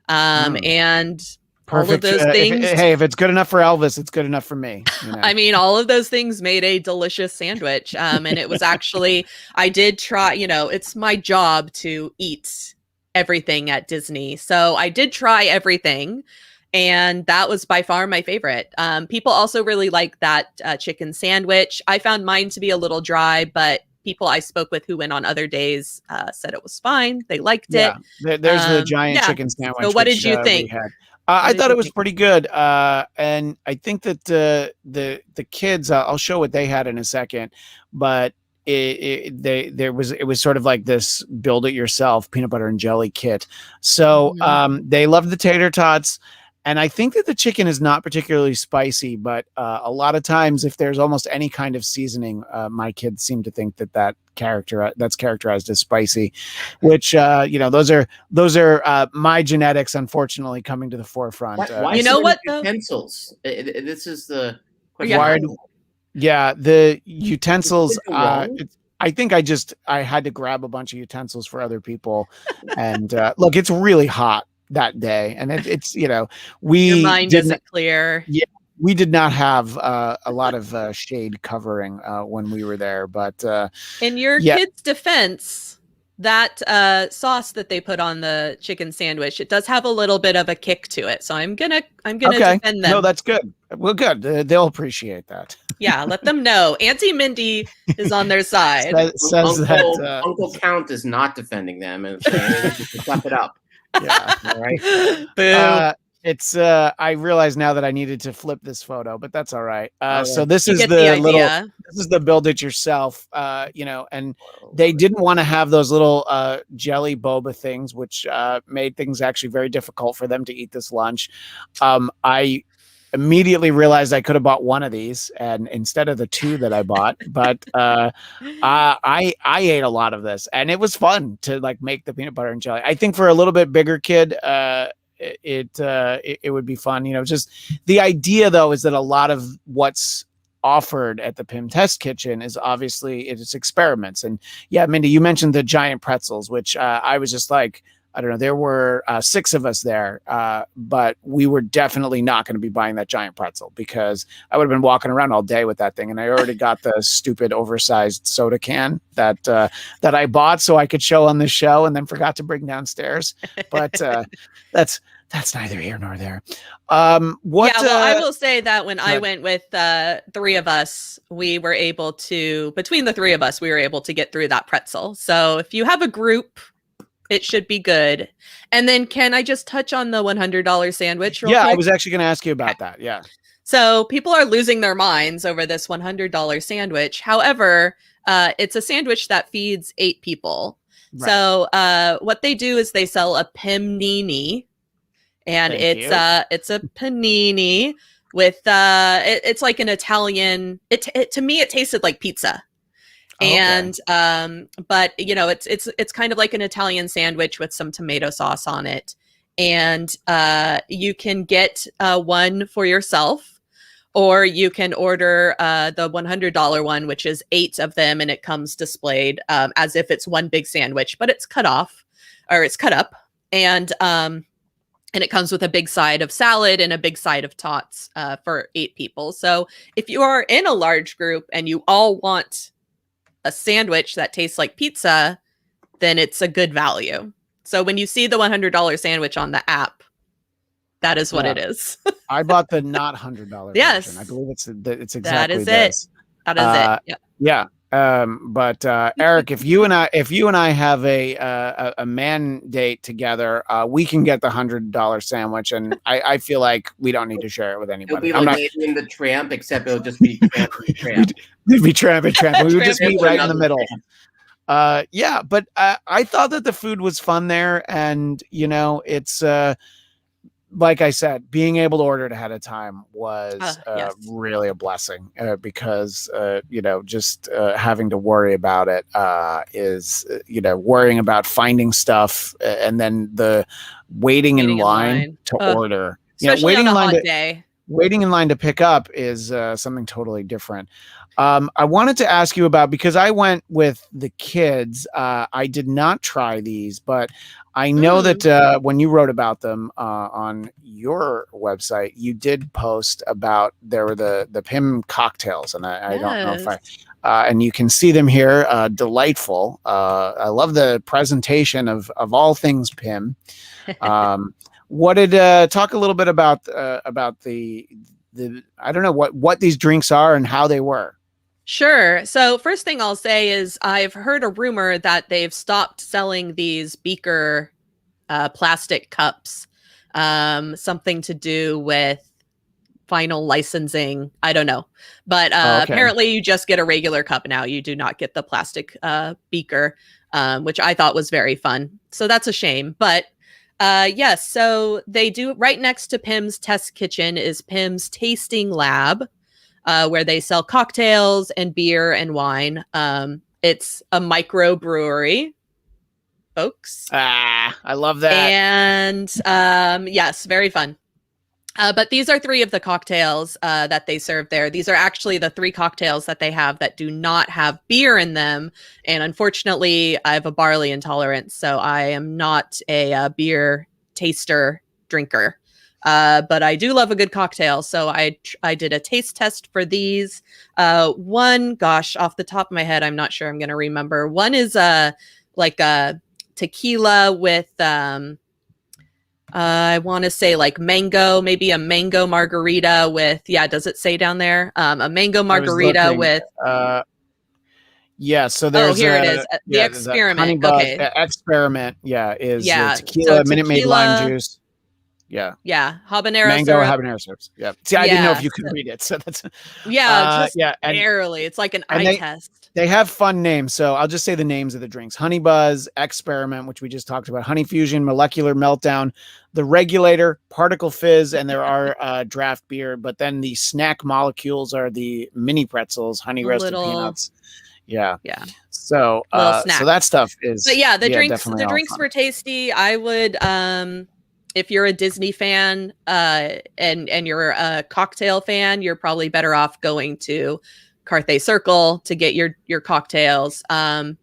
And perfect. All of those things. If it's good enough for Elvis, it's good enough for me. I mean, all of those things made a delicious sandwich. And it was actually, I did try, it's my job to eat everything at Disney. So I did try everything. And that was by far my favorite. People also really like that chicken sandwich. I found mine to be a little dry, but people I spoke with who went on other days said it was fine. They liked it. There's the giant chicken sandwich. So what did you think? I thought it was pretty good. And I think that the kids, I'll show what they had in a second, but it was sort of like this build it yourself peanut butter and jelly kit. So they loved the tater tots. And I think that the chicken is not particularly spicy, but a lot of times if there's almost any kind of seasoning, my kids seem to think that's characterized as spicy, which, those are my genetics, unfortunately, coming to the forefront. Why you know what? Utensils. This is the question. The utensils. I think I had to grab a bunch of utensils for other people. And look, it's really hot that day, and it's your mind isn't clear. Yeah, we did not have a lot of shade covering when we were there, but in your kids' defense, that sauce that they put on the chicken sandwich, it does have a little bit of a kick to it. So I'm gonna defend them. No, that's good. Well, good. They'll appreciate that. Yeah, let them know. Auntie Mindy is on their side. Uncle Count is not defending them and saying to step it up. Yeah. All right. Boo. It's I realize now that I needed to flip this photo, but that's all right. So this is this is the build it yourself, and they didn't want to have those little jelly boba things, which made things actually very difficult for them to eat this lunch. immediately realized I could have bought one of these and instead of the two that I bought, but I ate a lot of this and it was fun to like make the peanut butter and jelly. I think for a little bit bigger kid, it would be fun. You know, just the idea though is that a lot of what's offered at the Pym Test Kitchen is obviously it's experiments. And yeah, Mindy, you mentioned the giant pretzels, which I was just like, I don't know, there were 6 of us there, but we were definitely not going to be buying that giant pretzel because I would have been walking around all day with that thing. And I already got the stupid oversized soda can that I bought so I could show on the show and then forgot to bring downstairs. But that's neither here nor there. I will say that when I went with 3 of us, we were able to, between the 3 of us, we were able to get through that pretzel. So if you have a group, it should be good. And then can I just touch on the $100 sandwich real quick? I was actually going to ask you about that. Yeah. So people are losing their minds over this $100 sandwich. However, it's a sandwich that feeds 8 people. Right. So what they do is they sell a pimnini, and it's a panini with it's like an Italian. To me, it tasted like pizza. And but you know, it's kind of like an Italian sandwich with some tomato sauce on it, and you can get one for yourself, or you can order the $100 one, which is 8 of them, and it comes displayed as if it's one big sandwich, but it's cut off or it's cut up, and it comes with a big side of salad and a big side of tots for 8 people. So if you are in a large group and you all want a sandwich that tastes like pizza, then it's a good value. So when you see the $100 sandwich on the app, that is what it is. I bought the not $100 yes version. I believe it's exactly that is this. That is it. Yeah. But Eric, if you and I have a mandate together, we can get the $100 sandwich, and I feel like we don't need to share it with anybody. It'll be like in the Tramp, except it'll just be Tramp and Tramp. It'd be Tramp and Tramp. We would just be right in the middle. Yeah, but I thought that the food was fun there, and you know, it's like I said, being able to order it ahead of time was really a blessing because, you know, just having to worry about it is, you know, worrying about finding stuff and then the waiting in line to order. Especially on a hot day. Waiting in line to pick up is something totally different. I wanted to ask you about, because I went with the kids, I did not try these, but I know that when you wrote about them on your website, you did post about there were the Pym cocktails, and I don't know if and you can see them here, delightful. I love the presentation of all things Pym. What did talk a little bit about the I don't know what these drinks are and how they were. Sure. So first thing I'll say is I've heard a rumor that they've stopped selling these beaker plastic cups, something to do with final licensing. I don't know. But apparently you just get a regular cup now. You do not get the plastic beaker, which I thought was very fun. So that's a shame. But yes, so they do right next to Pym's Test Kitchen is Pym's Tasting Lab. Where they sell cocktails and beer and wine. It's a microbrewery, folks. I love that. And yes, very fun. But these are 3 of the cocktails that they serve there. These are actually the 3 cocktails that they have that do not have beer in them. And unfortunately, I have a barley intolerance, so I am not a beer taster drinker. But I do love a good cocktail. So I did a taste test for these. One, gosh, off the top of my head, I'm not sure I'm going to remember. One is like a tequila with, I want to say like mango, maybe a mango margarita with, does it say down there? A mango margarita with. So there's here it is. The experiment. Okay. Experiment. Is tequila, Minute Maid lime juice. Yeah. Yeah. Habanero Mango syrup. habanero syrups. Yeah. See, I didn't know if you could read it. So that's just yeah. barely. It's like an eye test. They have fun names. So I'll just say the names of the drinks. Honey Buzz, Experiment, which we just talked about, Honey Fusion, Molecular Meltdown, the Regulator, Particle Fizz, and there are draft beer. But then the snack molecules are the mini pretzels, honey roasted peanuts. Yeah. Yeah. So so that stuff is. But yeah, the drinks were tasty. I would if you're a Disney fan and you're a cocktail fan, you're probably better off going to Carthay Circle to get your cocktails.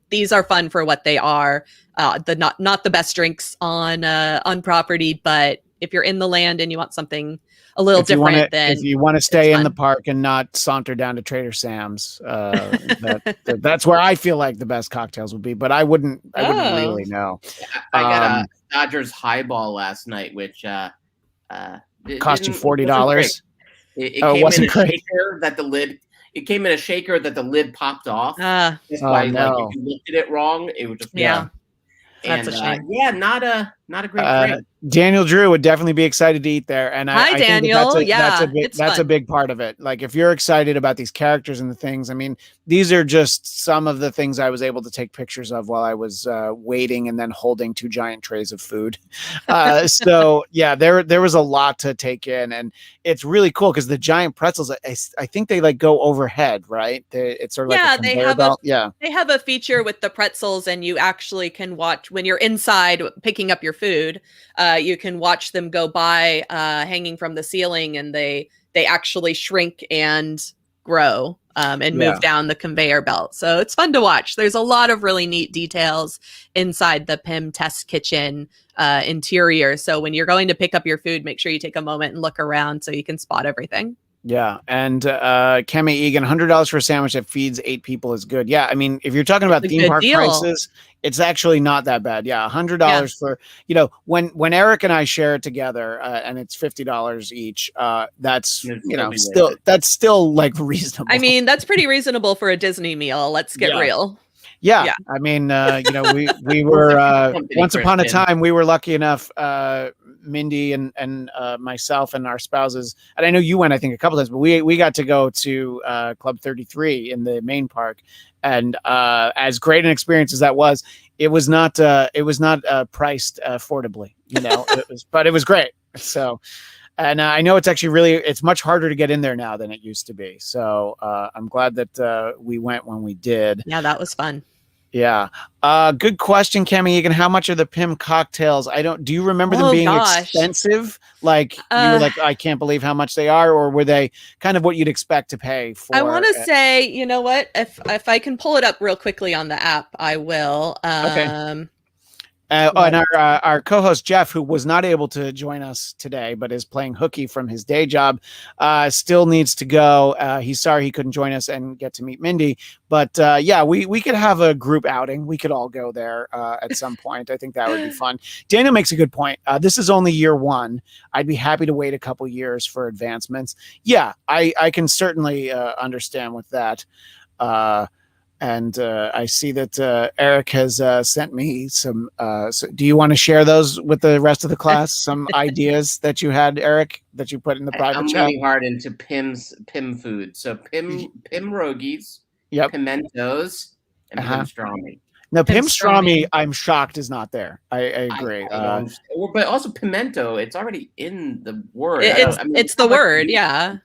These are fun for what they are. Not the best drinks on property, but if you're in the land and you want something a little different, if you want to stay in the park and not saunter down to Trader Sam's, that's where I feel like the best cocktails would be. But I wouldn't really know. I got a Dodgers highball last night, which cost you $40. It wasn't great. It came in a shaker that the lid popped off. That's why, if you looked at it wrong, it would just That's a shame. Not a great drink. Daniel Drew would definitely be excited to eat there. And Hi, Daniel. That's a big part of it. Like if you're excited about these characters and the things, I mean, these are just some of the things I was able to take pictures of while I was waiting and then holding 2 giant trays of food. So yeah, there was a lot to take in, and it's really cool because the giant pretzels, I think they like go overhead, right? It's sort of like a conveyor belt. They have a feature with the pretzels, and you actually can watch when you're inside picking up your food. You can watch them go by hanging from the ceiling, and they actually shrink and grow and move down the conveyor belt. So it's fun to watch. There's a lot of really neat details inside the PIM test kitchen interior. So when you're going to pick up your food, make sure you take a moment and look around so you can spot everything. Yeah. And Kemi Egan, $100 for a sandwich that feeds 8 people is good. Yeah. I mean, if you're talking about theme park prices, it's actually not that bad. Yeah. $100 for, when Eric and I share it together and it's $50 each, that's, that's still like reasonable. I mean, that's pretty reasonable for a Disney meal. Let's get real. Yeah. I mean, we were, once upon a time, we were lucky enough, Mindy and myself and our spouses, and I know you went, I think, a couple times, but we got to go to Club 33 in the main park, and as great an experience as that was, it was not priced affordably, but it was great. So, and I know it's actually it's much harder to get in there now than it used to be. So I'm glad that we went when we did. Yeah, that was fun. Yeah. Good question, Kemi Egan. How much are the PIM cocktails? Do you remember them being expensive? Like you were like, I can't believe how much they are, or were they kind of what you'd expect to pay for? I want to say, you know what? If I can pull it up real quickly on the app, I will. Okay. And our co-host Jeff, who was not able to join us today, but is playing hooky from his day job, still needs to go. He's sorry he couldn't join us and get to meet Mindy. But we could have a group outing. We could all go there at some point. I think that would be fun. Daniel makes a good point. This is only year 1. I'd be happy to wait a couple years for advancements. Yeah, I can certainly understand with that. And I see that Eric has sent me some. So do you want to share those with the rest of the class? Some ideas that you had, Eric, that you put in the private chat? I'm really hard into PIM food. So PIM rogies, pimentos, and pastrami. Now, pastrami, I'm shocked is not there. I agree. But also pimento, it's already in the word. It's the word, yeah.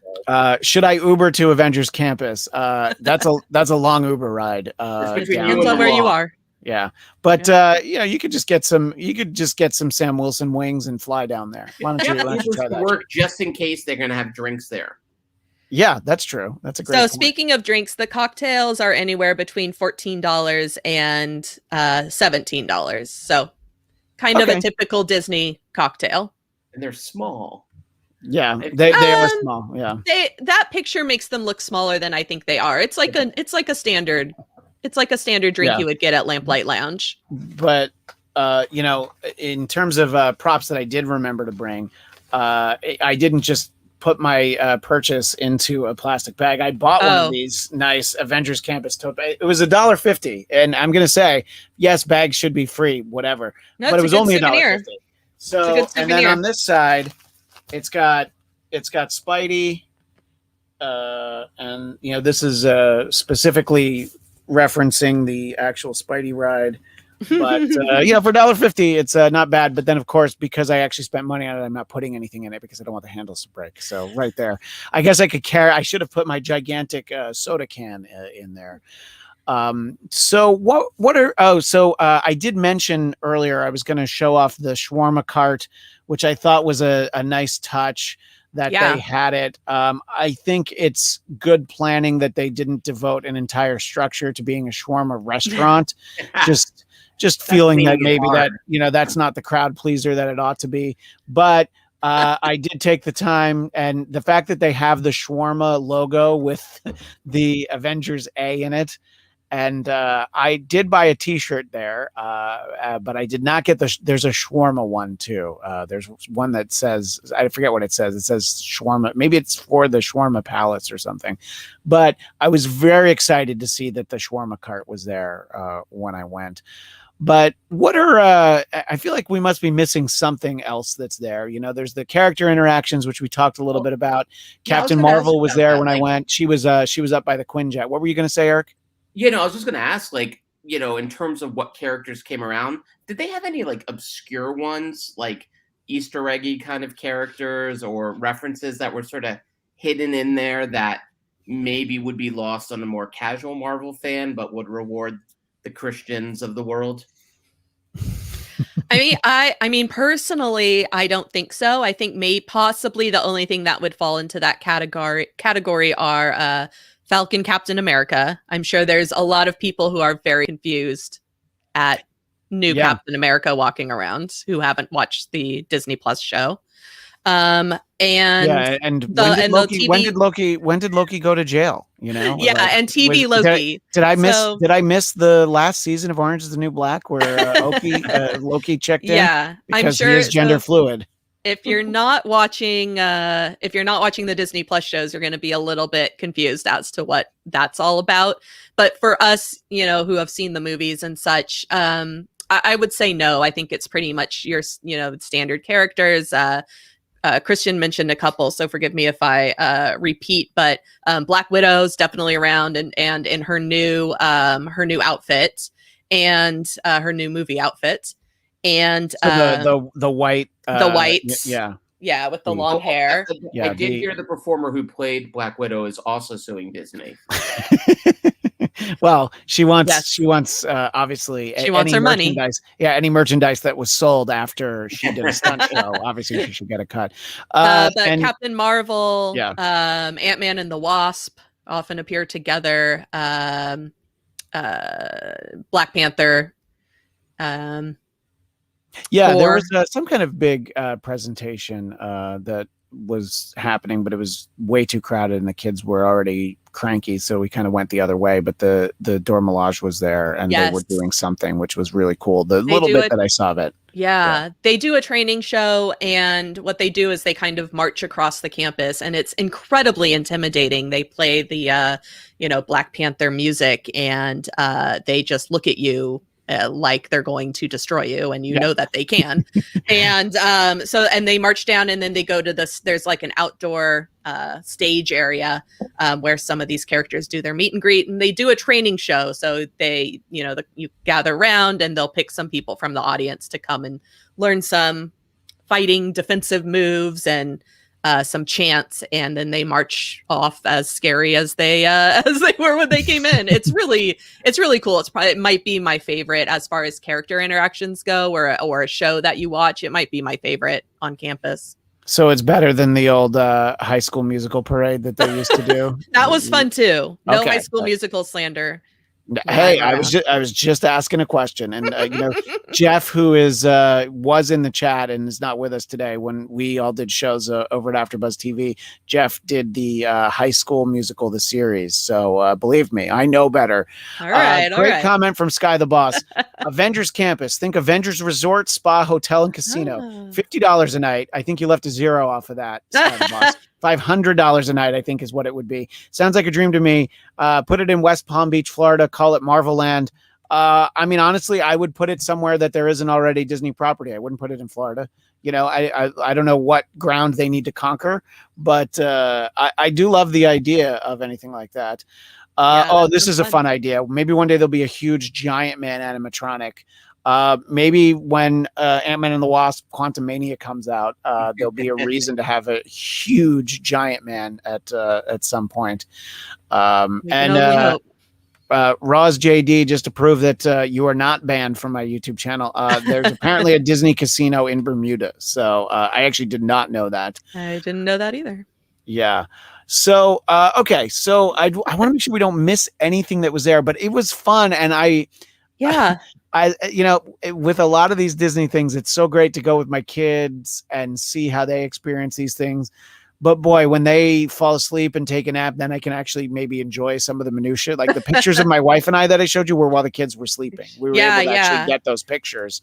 Should I Uber to Avengers Campus? That's a long Uber ride. Depends on where you are. Yeah, but you could just get some. You could just get some Sam Wilson wings and fly down there. Why don't you try that? Work just in case they're going to have drinks there. Yeah, that's true. That's a great point. Speaking of drinks, the cocktails are anywhere between $14 and $17. So kind of a typical Disney cocktail. And they're small. Yeah, they are small. Yeah. That picture makes them look smaller than I think they are. It's like a standard drink you would get at Lamplight Lounge. But in terms of props that I did remember to bring, I didn't just put my purchase into a plastic bag. I bought one of these nice Avengers Campus tote bags. It was $1.50, and I'm gonna say yes, bags should be free, whatever. No, but it was only $1.50. So, and then on this side, it's got Spidey, and this is specifically referencing the actual Spidey ride. But for $1.50, it's not bad. But then, of course, because I actually spent money on it, I'm not putting anything in it because I don't want the handles to break. So right there, I guess I could carry. I should have put my gigantic soda can in there. So what are? I did mention earlier I was going to show off the shawarma cart, which I thought was a nice touch that they had it. I think it's good planning that they didn't devote an entire structure to being a shawarma restaurant. Just feeling that maybe that, that's not the crowd pleaser that it ought to be. But I did take the time, and the fact that they have the shawarma logo with the Avengers A in it. And I did buy a T-shirt there, but I did not get there's a shawarma one too. There's one that says, I forget what it says. It says shawarma. Maybe it's for the shawarma palace or something. But I was very excited to see that the shawarma cart was there when I went. But what are I feel like we must be missing something else that's there. There's the character interactions, which we talked a little bit about. Captain Marvel was there when I went. She was up by the Quinjet. What were you going to say, Eric? I was just going to ask, in terms of what characters came around, did they have any obscure ones, like Easter eggy kind of characters or references that were sort of hidden in there that maybe would be lost on a more casual Marvel fan, but would reward the Christians of the world? I mean, personally, I don't think so. I think possibly the only thing that would fall into that category are Falcon, Captain America. I'm sure there's a lot of people who are very confused at new Captain America walking around who haven't watched the Disney Plus show. And when did Loki go to jail? And TV Loki. Did I miss the last season of Orange is the New Black where Loki checked in? Yeah, because I'm sure he is gender fluid. If you're not watching the Disney Plus shows, you're going to be a little bit confused as to what that's all about. But for us, who have seen the movies and such, I would say no. I think it's pretty much your, standard characters. Christian mentioned a couple, so forgive me if I repeat, but Black Widow's definitely around and in her new outfit and her new movie outfit. And the white with the long hair. I did hear the performer who played Black Widow is also suing Disney. Well, she wants obviously she wants her money. Any merchandise that was sold after she did a stunt show, obviously she should get a cut. But Captain Marvel, Ant-Man and the Wasp often appear together. Black Panther. There was some kind of big presentation that was happening, but it was way too crowded and the kids were already cranky, so we kind of went the other way. But the Dora Milaje was there, and they were doing something which was really cool. The little bit that I saw of it. They do a training show, and what they do is they kind of march across the campus, and it's incredibly intimidating. They play the Black Panther music, and they just look at you like they're going to destroy you, and know that they can. And and they march down, and then they go to there's like an outdoor stage area where some of these characters do their meet and greet, and they do a training show. So they, you gather around, and they'll pick some people from the audience to come and learn some fighting defensive moves and some chants, and then they march off as scary as they were when they came in. It's really cool. It might be my favorite as far as character interactions go, or a show that you watch. It might be my favorite on campus. So it's better than the old High School Musical parade that they used to do. That was fun too. No High School Musical slander. Hey, I was just asking a question, and Jeff, who was in the chat and is not with us today, when we all did shows over at AfterBuzz TV, Jeff did the High School Musical, the series. So believe me, I know better. All right, great comment from Sky the Boss. Avengers Campus. Think Avengers Resort, Spa, Hotel, and Casino. $50 a night. I think you left a zero off of that, Sky the Boss. $500 a night, I think, is what it would be. Sounds like a dream to me. Put it in West Palm Beach, Florida. Call it Marvel Land. I mean, honestly, I would put it somewhere that there isn't already Disney property. I wouldn't put it in Florida. You know, I don't know what ground they need to conquer, but I do love the idea of anything like that. This is a fun idea. Maybe one day there'll be a huge giant man animatronic. Maybe when Ant-Man and the Wasp: Quantumania comes out, there'll be a reason to have a huge giant man at some point. Roz JD, just to prove that you are not banned from my YouTube channel, there's apparently a Disney casino in Bermuda. So I actually did not know that. I didn't know that either. Yeah. So, okay. So I want to make sure we don't miss anything that was there, but it was fun. And I, you know, with a lot of these Disney things, it's so great to go with my kids and see how they experience these things. But boy, when they fall asleep and take a nap, then I can actually maybe enjoy some of the minutia. Like the pictures of my wife and I that I showed you were while the kids were sleeping. We were able to actually get those pictures.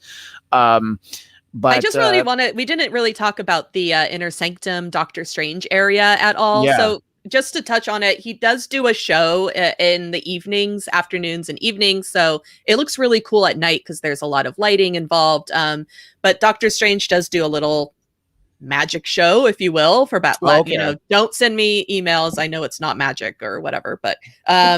But I just really we didn't really talk about the Inner Sanctum Doctor Strange area at all. Yeah. So just to touch on it, he does do a show in the evenings, afternoons and evenings. So it looks really cool at night because there's a lot of lighting involved. But Doctor Strange does do a little magic show, if you will, for about you know, don't send me emails. I know it's not magic or whatever, but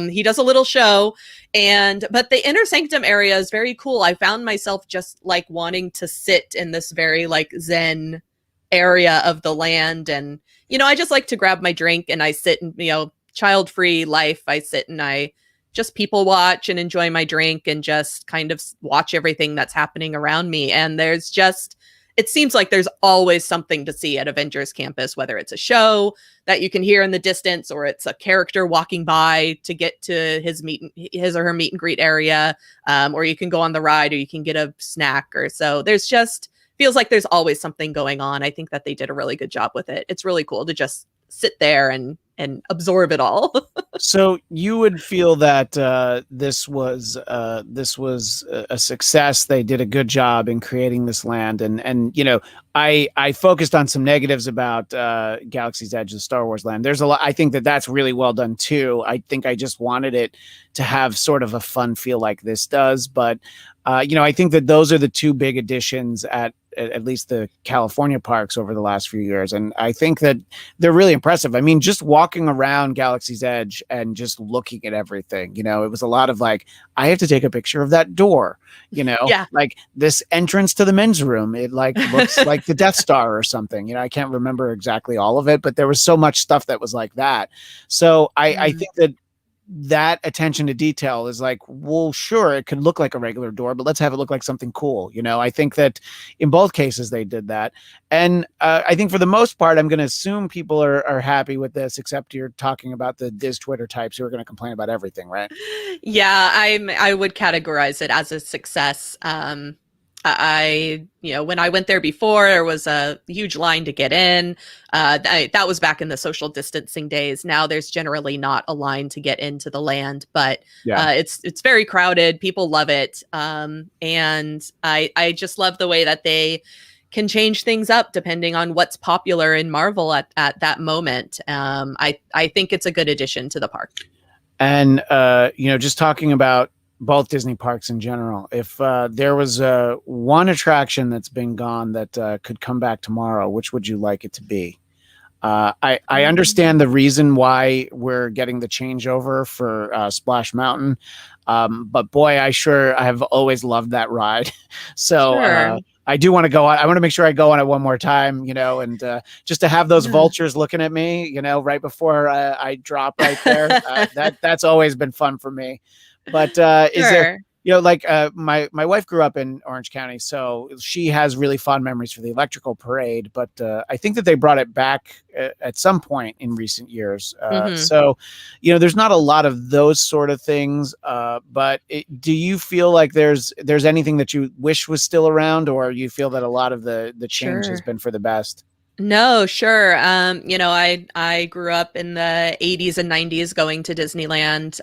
he does a little show. But the Inner Sanctum area is very cool. I found myself just like wanting to sit in this very like Zen area of the land. And, you know, I just like to grab my drink and I sit and, you know, child-free life. I sit and I just people watch and enjoy my drink and just kind of watch everything that's happening around me. And it seems like there's always something to see at Avengers Campus, whether it's a show that you can hear in the distance or it's a character walking by to get to his or her meet and greet area, or you can go on the ride or you can get a snack or so. There's just feels like there's always something going on. I think that they did a really good job with it. It's really cool to just sit there and absorb it all. So you would feel that this was a success. They did a good job in creating this land, and you know, I focused on some negatives about Galaxy's Edge, the Star Wars land. There's a lot. I think that that's really well done too. I think I just wanted it to have sort of a fun feel like this does, but you know, I think that those are the two big additions at least the California parks over the last few years. And I think that they're really impressive. I mean, just walking around Galaxy's Edge and just looking at everything, you know, it was a lot of like, I have to take a picture of that door, you know, like this entrance to the men's room. It like looks like the Death Star or something, you know, I can't remember exactly all of it, but there was so much stuff that was like that. So I think that attention to detail is like, well, sure, it could look like a regular door, but let's have it look like something cool. You know, I think that in both cases they did that. And I think for the most part, I'm going to assume people are happy with this, except you're talking about the Diz Twitter types who are going to complain about everything, right? Yeah, I would categorize it as a success. You know, when I went there before, there was a huge line to get in. That was back in the social distancing days. Now there's generally not a line to get into the land, but it's very crowded. People love it. And I just love the way that they can change things up depending on what's popular in Marvel at that moment. I think it's a good addition to the park. And, you know, just talking about both Disney parks in general, if there was one attraction that's been gone that could come back tomorrow, which would you like it to be? I understand the reason why we're getting the changeover for Splash Mountain, but boy, I have always loved that ride. So I do want to go on. I want to make sure I go on it one more time, you know, and just to have those vultures looking at me, you know, right before I drop right there. That's always been fun for me. But is there, you know, like my wife grew up in Orange County, so she has really fond memories for the electrical parade. But I think that they brought it back at some point in recent years. So, you know, there's not a lot of those sort of things. But do you feel like there's anything that you wish was still around, or you feel that a lot of the change has been for the best? No, sure. You know, I grew up in the 80s and 90s going to Disneyland,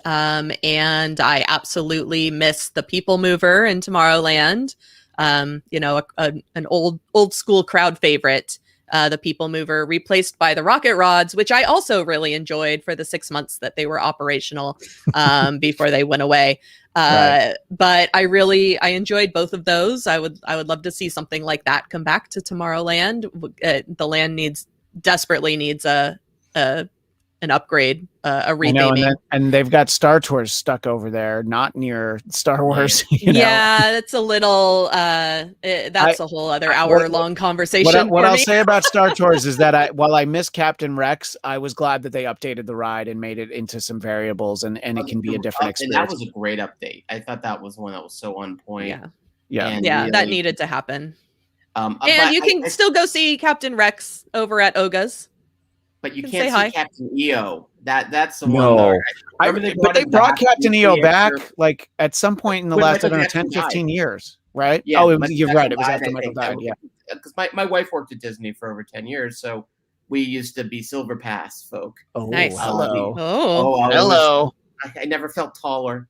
and I absolutely miss the People Mover in Tomorrowland. You know, an old school crowd favorite, the People Mover, replaced by the Rocket Rods, which I also really enjoyed for the 6 months that they were operational before they went away. But I enjoyed both of those. I would love to see something like that come back to Tomorrowland. The land desperately needs an upgrade, a retheming. And they've got Star Tours stuck over there, not near Star Wars. Yeah, it's a little. That's a whole other hour-long conversation. What I'll say about Star Tours is that while I miss Captain Rex, I was glad that they updated the ride and made it into some variables, and it can be a different experience. And that was a great update. I thought that was one that was so on point. Yeah, really, that needed to happen. And you can still go see Captain Rex over at Oga's. But you can't see Captain EO. That's the one. But they brought Captain EO back like at some point in the last 10, 15 years, right? Yeah, you're right. It was after Michael died. Yeah, because my wife worked at Disney for over 10 years, so we used to be Silver Pass folk. Oh, nice. Hello. Hello. I never felt taller.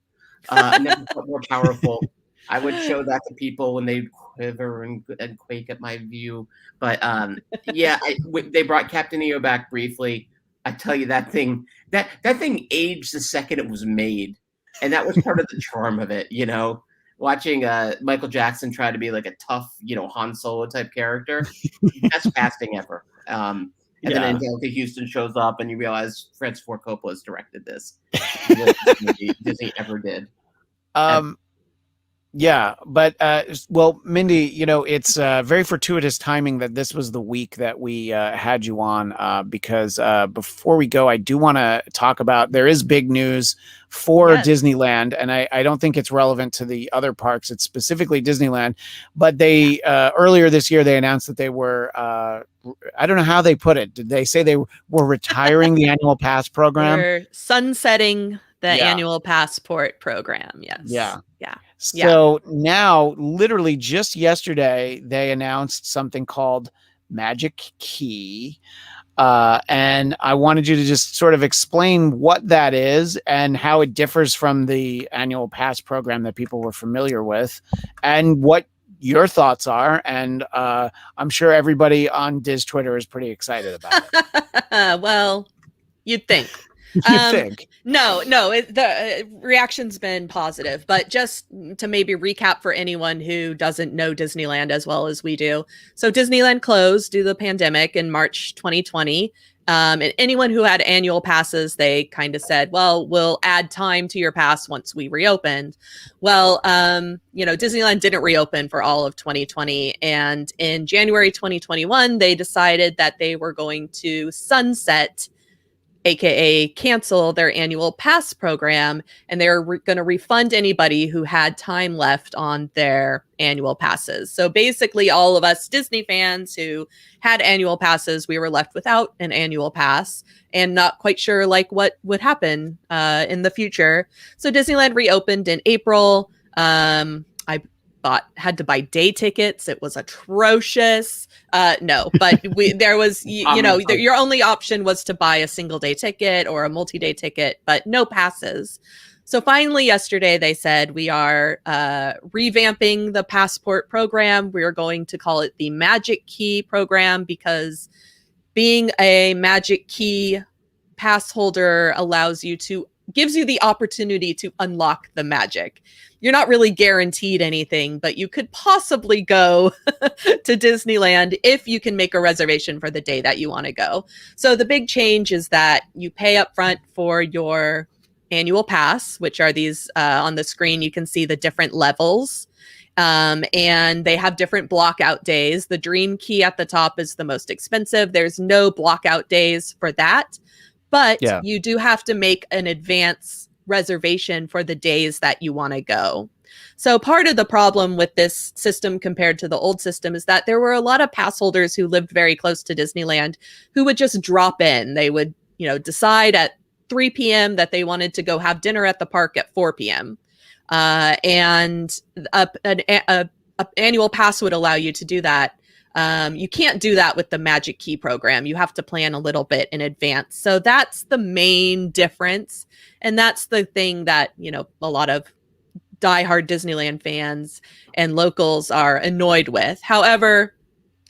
I never felt more powerful. I would show that to people when they quiver and quake at my view. But they brought Captain EO back briefly. I tell you, that thing aged the second it was made, and that was part of the charm of it. Watching Michael Jackson try to be like a tough, Han Solo type character. Best casting ever. And then Angelica Houston shows up, and you realize Francis Ford Coppola has directed this. Disney ever did. Yeah, but Mindy, it's very fortuitous timing that this was the week that we had you on, because before we go, I do want to talk about, there is big news for Disneyland, and I don't think it's relevant to the other parks. It's specifically Disneyland, but they earlier this year they announced that they were I don't know how they put it. Did they say they were retiring the annual pass program? We're sunsetting the annual passport program. Yes. Yeah. So now, literally just yesterday, they announced something called Magic Key. And I wanted you to just sort of explain what that is and how it differs from the annual pass program that people were familiar with, and what your thoughts are. And I'm sure everybody on Diz Twitter is pretty excited about it. Well, you'd think. No, the reaction's been positive, but just to maybe recap for anyone who doesn't know Disneyland as well as we do. So Disneyland closed due to the pandemic in March 2020. And anyone who had annual passes, they kind of said, well, we'll add time to your pass once we reopened. Well, Disneyland didn't reopen for all of 2020. And in January 2021, they decided that they were going to sunset, AKA cancel, their annual pass program, and they're going to refund anybody who had time left on their annual passes. So basically all of us Disney fans who had annual passes, we were left without an annual pass and not quite sure what would happen in the future. So Disneyland reopened in April. I had to buy day tickets. It was atrocious. No, but there was, your only option was to buy a single day ticket or a multi-day ticket, but no passes. So finally yesterday they said we are revamping the passport program. We are going to call it the Magic Key program, because being a Magic Key pass holder gives you the opportunity to unlock the magic. You're not really guaranteed anything, but you could possibly go to Disneyland if you can make a reservation for the day that you want to go. So the big change is that you pay up front for your annual pass, which are these on the screen. You can see the different levels. And they have different blockout days. The Dream Key at the top is the most expensive. There's no blockout days for that, but you do have to make an advance reservation for the days that you want to go. So part of the problem with this system compared to the old system is that there were a lot of pass holders who lived very close to Disneyland who would just drop in. They would, decide at 3 p.m. that they wanted to go have dinner at the park at 4 p.m. And an annual pass would allow you to do that. You can't do that with the Magic Key program. You have to plan a little bit in advance. So that's the main difference. And that's the thing that, a lot of diehard Disneyland fans and locals are annoyed with. However,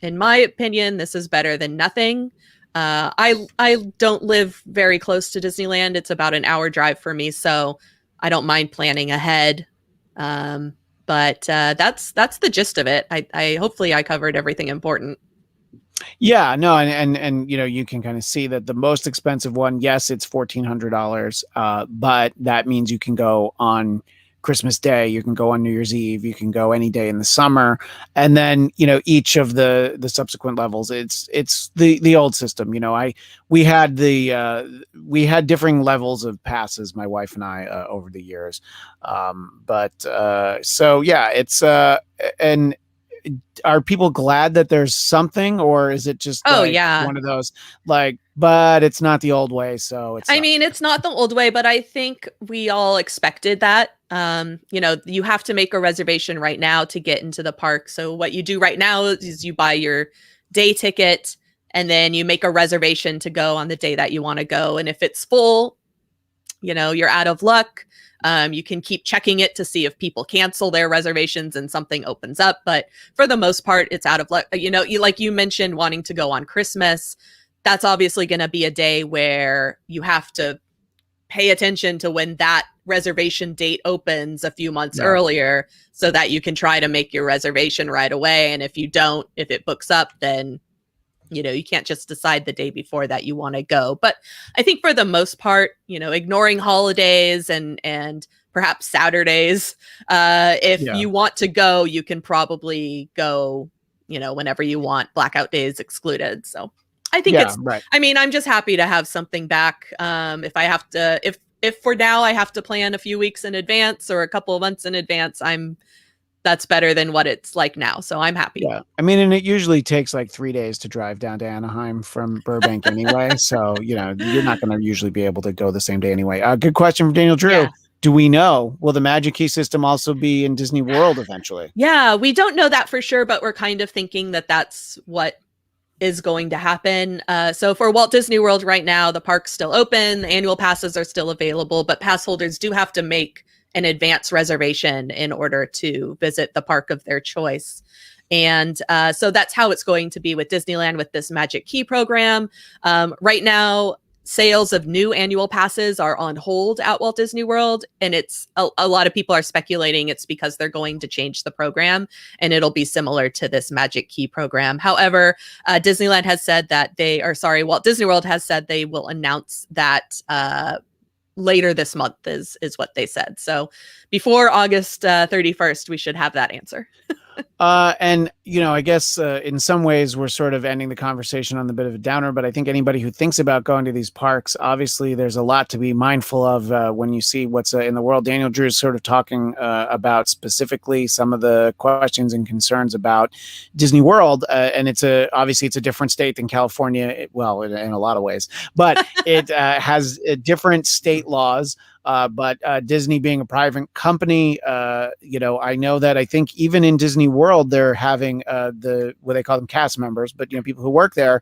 in my opinion, this is better than nothing. I don't live very close to Disneyland. It's about an hour drive for me. So I don't mind planning ahead. But that's the gist of it. I hopefully I covered everything important. Yeah, no, and you know, you can kind of see that the most expensive one, yes, it's $1,400, but that means you can go on Christmas Day, you can go on New Year's Eve, you can go any day in the summer, and then you know each of the subsequent levels, it's the old system. You know, we had differing levels of passes, my wife and I, over the years, but so yeah, it's and are people glad that there's something, or is it just one of those like, but it's not the old way, so it's I mean, it's not the old way, but I think we all expected that. You know, you have to make a reservation right now to get into the park. So what you do right now is you buy your day ticket and then you make a reservation to go on the day that you want to go. And if it's full, you know, you're out of luck. You can keep checking it to see if people cancel their reservations and something opens up. But for the most part, it's out of luck. You know, like you mentioned wanting to go on Christmas. That's obviously going to be a day where you have to pay attention to when that reservation date opens a few months earlier so that you can try to make your reservation right away. And if you don't, if it books up, then you know, you can't just decide the day before that you want to go. But I think for the most part, you know, ignoring holidays and perhaps Saturdays, if you want to go, you can probably go, you know, whenever you want, blackout days excluded. So I think it's right. I mean, I'm just happy to have something back. If I have to, if for now I have to plan a few weeks in advance or a couple of months in advance, that's better than what it's like now. So I'm happy. Yeah. I mean, and it usually takes like 3 days to drive down to Anaheim from Burbank anyway. So, you know, you're not going to usually be able to go the same day anyway. Good question from Daniel Drew. Yeah. Do we know, will the Magic Key system also be in Disney World eventually? Yeah, we don't know that for sure, but we're kind of thinking that that's what is going to happen. So for Walt Disney World right now, the park's still open. The annual passes are still available, but pass holders do have to make an advance reservation in order to visit the park of their choice. And so that's how it's going to be with Disneyland with this Magic Key program. Right now, sales of new annual passes are on hold at Walt Disney World. And it's a lot of people are speculating it's because they're going to change the program and it'll be similar to this Magic Key program. However, Disneyland has said that Walt Disney World has said they will announce that later this month is what they said. So before August 31st, we should have that answer. And, you know, I guess in some ways we're sort of ending the conversation on a bit of a downer, but I think anybody who thinks about going to these parks, obviously there's a lot to be mindful of when you see what's in the world. Daniel Drew is sort of talking about specifically some of the questions and concerns about Disney World. And obviously it's a different state than California. Well, in a lot of ways, but it has different state laws. But Disney being a private company, you know, I know that I think even in Disney World, they're having what they call them cast members, but, you know, people who work there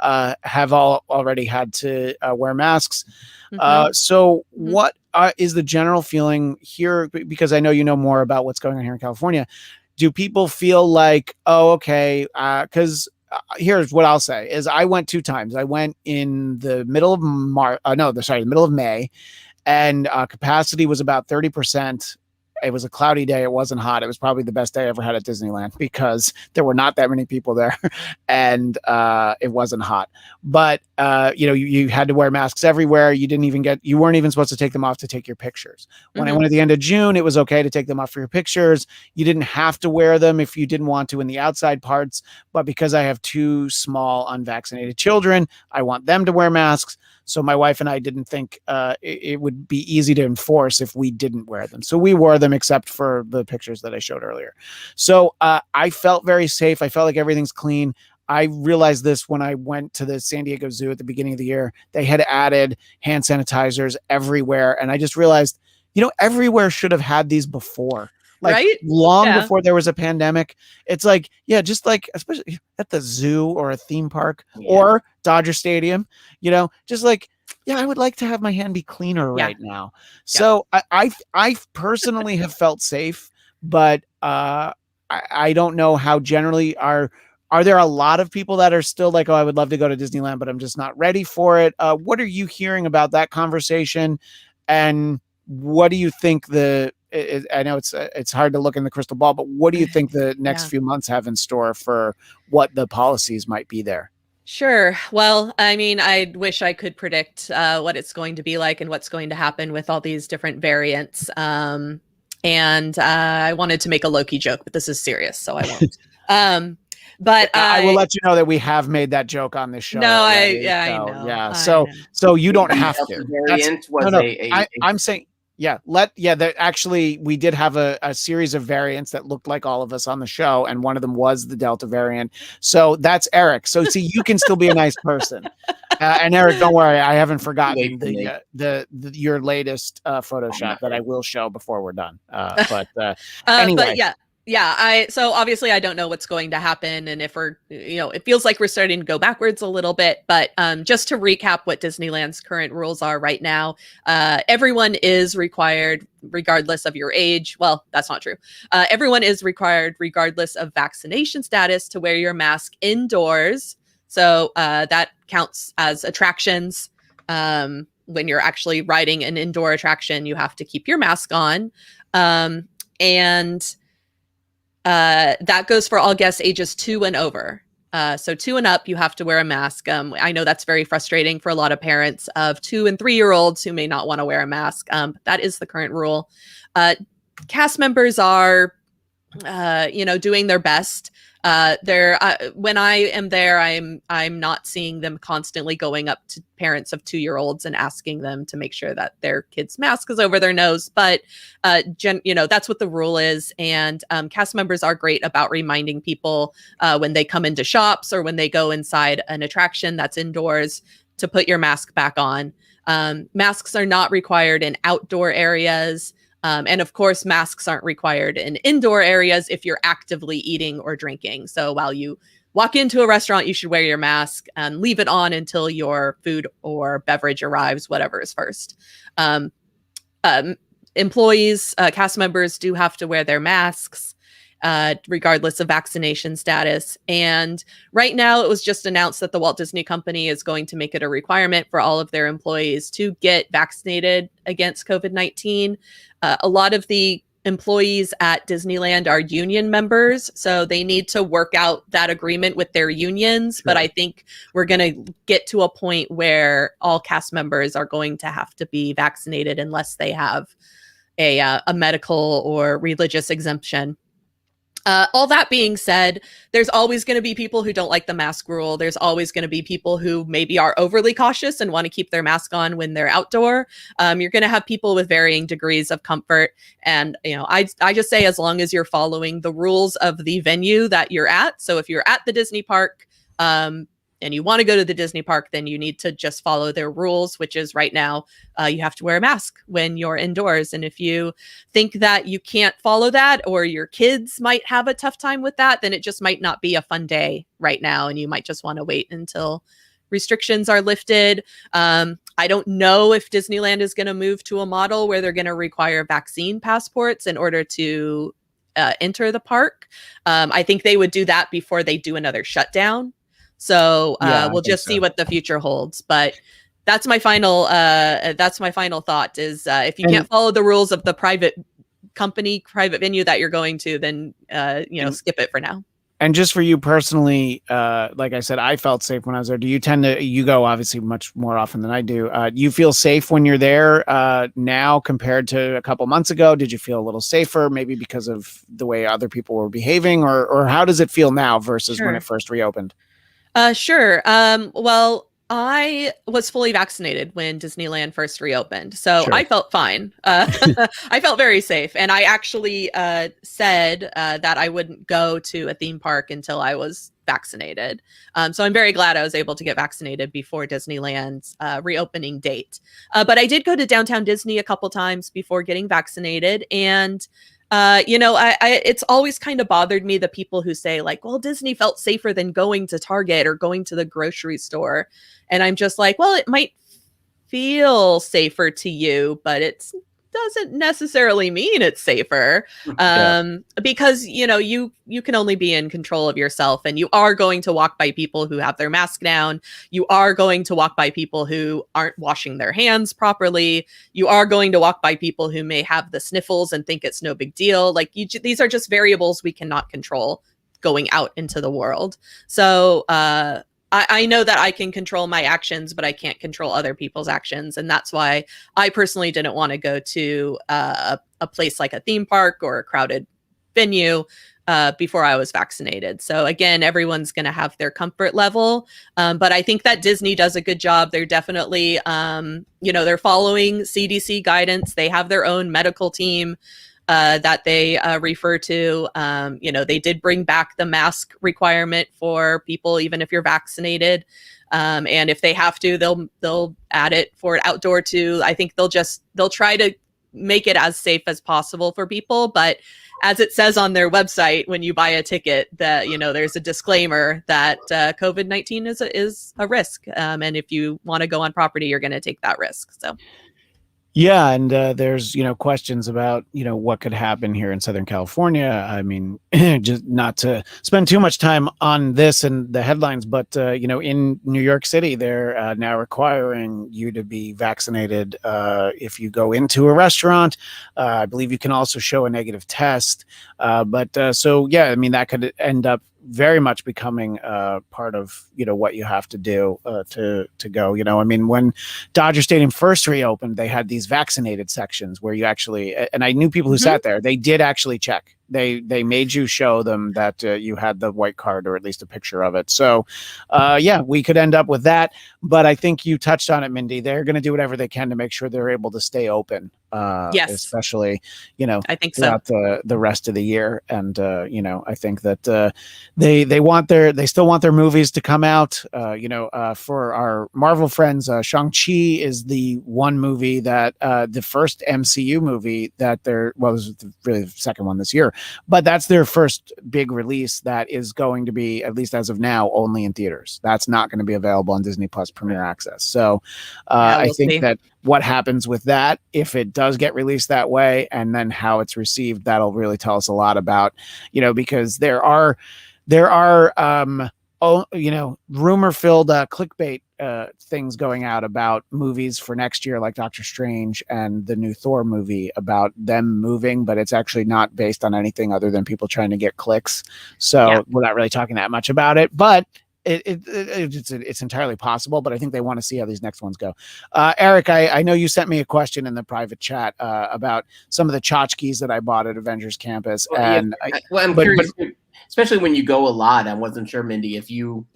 have already had to wear masks. Mm-hmm. So what is the general feeling here? Because I know you know more about what's going on here in California. Do people feel like, oh, okay, because here's what I'll say is I went 2 times. I went in the middle of the middle of May. And capacity was about 30%. It was a cloudy day. It wasn't hot. It was probably the best day I ever had at Disneyland because there were not that many people there and it wasn't hot. But, you know, you had to wear masks everywhere. You weren't even supposed to take them off to take your pictures. When I went at the end of June, it was okay to take them off for your pictures. You didn't have to wear them if you didn't want to in the outside parts. But because I have 2 small unvaccinated children, I want them to wear masks. So my wife and I didn't think it would be easy to enforce if we didn't wear them. So we wore them except for the pictures that I showed earlier. So I felt very safe. I felt like everything's clean. I realized this when I went to the San Diego Zoo at the beginning of the year. They had added hand sanitizers everywhere. And I just realized, you know, everywhere should have had these before. Like long before there was a pandemic. It's like, yeah, just like, especially at the zoo or a theme park or Dodger Stadium, you know, just like, yeah, I would like to have my hand be cleaner right now. So I personally have felt safe, but I don't know how generally are there a lot of people that are still like, oh, I would love to go to Disneyland, but I'm just not ready for it. What are you hearing about that conversation? And what do you think I know it's hard to look in the crystal ball, but what do you think the next few months have in store for what the policies might be there? Sure. Well, I mean, I wish I could predict what it's going to be like and what's going to happen with all these different variants. And I wanted to make a Loki joke, but this is serious, so I won't. But I will let you know that we have made that joke on this show. No, I know. Yeah. So you don't have to. Variant was I'm saying, actually, we did have a series of variants that looked like all of us on the show, and one of them was the Delta variant. So that's Eric. So see, you can still be a nice person. And Eric, don't worry, I haven't forgotten your latest Photoshop that I will show before we're done. But anyway. But so obviously I don't know what's going to happen, and if we're, it feels like we're starting to go backwards a little bit, but just to recap what Disneyland's current rules are right now, everyone is required, regardless of your age. Well, that's not true. Everyone is required, regardless of vaccination status, to wear your mask indoors. So that counts as attractions. When you're actually riding an indoor attraction, you have to keep your mask on. That goes for all guests ages 2 and over. So 2 and up, you have to wear a mask. I know that's very frustrating for a lot of parents of 2 and 3-year-olds who may not want to wear a mask. That is the current rule. Cast members are, doing their best. When I am there, I'm not seeing them constantly going up to parents of 2-year-olds and asking them to make sure that their kid's mask is over their nose. But, that's what the rule is. And cast members are great about reminding people when they come into shops or when they go inside an attraction that's indoors to put your mask back on. Masks are not required in outdoor areas. And of course, masks aren't required in indoor areas if you're actively eating or drinking. So while you walk into a restaurant, you should wear your mask and leave it on until your food or beverage arrives, whatever is first. Employees, cast members do have to wear their masks, regardless of vaccination status. And right now, it was just announced that the Walt Disney Company is going to make it a requirement for all of their employees to get vaccinated against COVID-19. A lot of the employees at Disneyland are union members, so they need to work out that agreement with their unions. Sure. But I think we're going to get to a point where all cast members are going to have to be vaccinated unless they have a medical or religious exemption. All that being said, there's always going to be people who don't like the mask rule. There's always going to be people who maybe are overly cautious and want to keep their mask on when they're outdoor. You're going to have people with varying degrees of comfort. And, I just say, as long as you're following the rules of the venue that you're at. So if you're at the Disney park, and you want to go to the Disney park, then you need to just follow their rules, which is right now, you have to wear a mask when you're indoors. And if you think that you can't follow that, or your kids might have a tough time with that, then it just might not be a fun day right now. And you might just want to wait until restrictions are lifted. I don't know if Disneyland is going to move to a model where they're going to require vaccine passports in order to enter the park. I think they would do that before they do another shutdown. So we'll just see what the future holds. But that's my final thought is if you can't follow the rules of the private venue that you're going to, then skip it for now. And just for you personally, like I said, I felt safe when I was there. Do you you go obviously much more often than I do. You feel safe when you're there now compared to a couple months ago? Did you feel a little safer, maybe because of the way other people were behaving, or how does it feel now versus when it first reopened? Sure. Well, I was fully vaccinated when Disneyland first reopened, so sure. I felt fine. I felt very safe, and I actually said that I wouldn't go to a theme park until I was vaccinated. So I'm very glad I was able to get vaccinated before Disneyland's reopening date. But I did go to Downtown Disney a couple times before getting vaccinated, and it's always kind of bothered me, the people who say like, well, Disney felt safer than going to Target or going to the grocery store. And I'm just like, well, it might feel safer to you, but it's doesn't necessarily mean it's safer, because you can only be in control of yourself, and you are going to walk by people who have their mask down. You are going to walk by people who aren't washing their hands properly. You are going to walk by people who may have the sniffles and think it's no big deal. Like these are just variables we cannot control going out into the world. So I know that I can control my actions, but I can't control other people's actions. And that's why I personally didn't want to go to a place like a theme park or a crowded venue before I was vaccinated. So again, everyone's going to have their comfort level. But I think that Disney does a good job. They're definitely, they're following CDC guidance. They have their own medical team that they refer to. They did bring back the mask requirement for people, even if you're vaccinated. And if they have to, they'll add it for outdoor too. I think they'll try to make it as safe as possible for people. But as it says on their website, when you buy a ticket, that there's a disclaimer that COVID-19 is a risk, and if you want to go on property, you're going to take that risk. So. Yeah, and there's questions about what could happen here in Southern California. I mean, just not to spend too much time on this and the headlines, but in New York City, they're now requiring you to be vaccinated if you go into a restaurant. I believe you can also show a negative test. So yeah, I mean that could end up very much becoming part of what you have to do to go. I mean, when Dodger Stadium first reopened, they had these vaccinated sections where you actually, and I knew people who sat there, they did actually check. They made you show them that you had the white card or at least a picture of it. So yeah, we could end up with that. But I think you touched on it, Mindy. They're going to do whatever they can to make sure they're able to stay open. Yes, especially I think throughout the rest of the year. And I think that they still want their movies to come out. For our Marvel friends, Shang-Chi is the one movie that the first MCU movie that this is really the second one this year, but that's their first big release that is going to be, at least as of now, only in theaters. That's not going to be available on Disney Plus Premier Access. So I think that what happens with that, if it does get released that way, and then how it's received, that'll really tell us a lot about, because there are rumor-filled clickbait things going out about movies for next year, like Doctor Strange and the new Thor movie, about them moving, but it's actually not based on anything other than people trying to get clicks. So we're not really talking that much about it, but it's entirely possible. But I think they want to see how these next ones go. Eric, I know you sent me a question in the private chat about some of the tchotchkes that I bought at Avengers Campus, I'm curious. Especially when you go a lot, I wasn't sure, Mindy, if you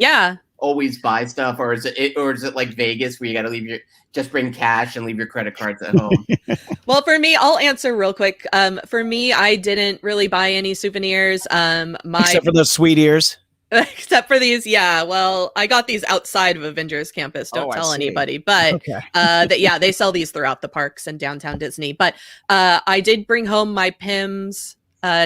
always buy stuff, or is it like Vegas where you got to just bring cash and leave your credit cards at home? Well, for me, I'll answer real quick. For me, I didn't really buy any souvenirs. Except for those sweet ears. Except for these, yeah. Well, I got these outside of Avengers Campus. Don't tell anybody. But they sell these throughout the parks and downtown Disney. But I did bring home my Pim's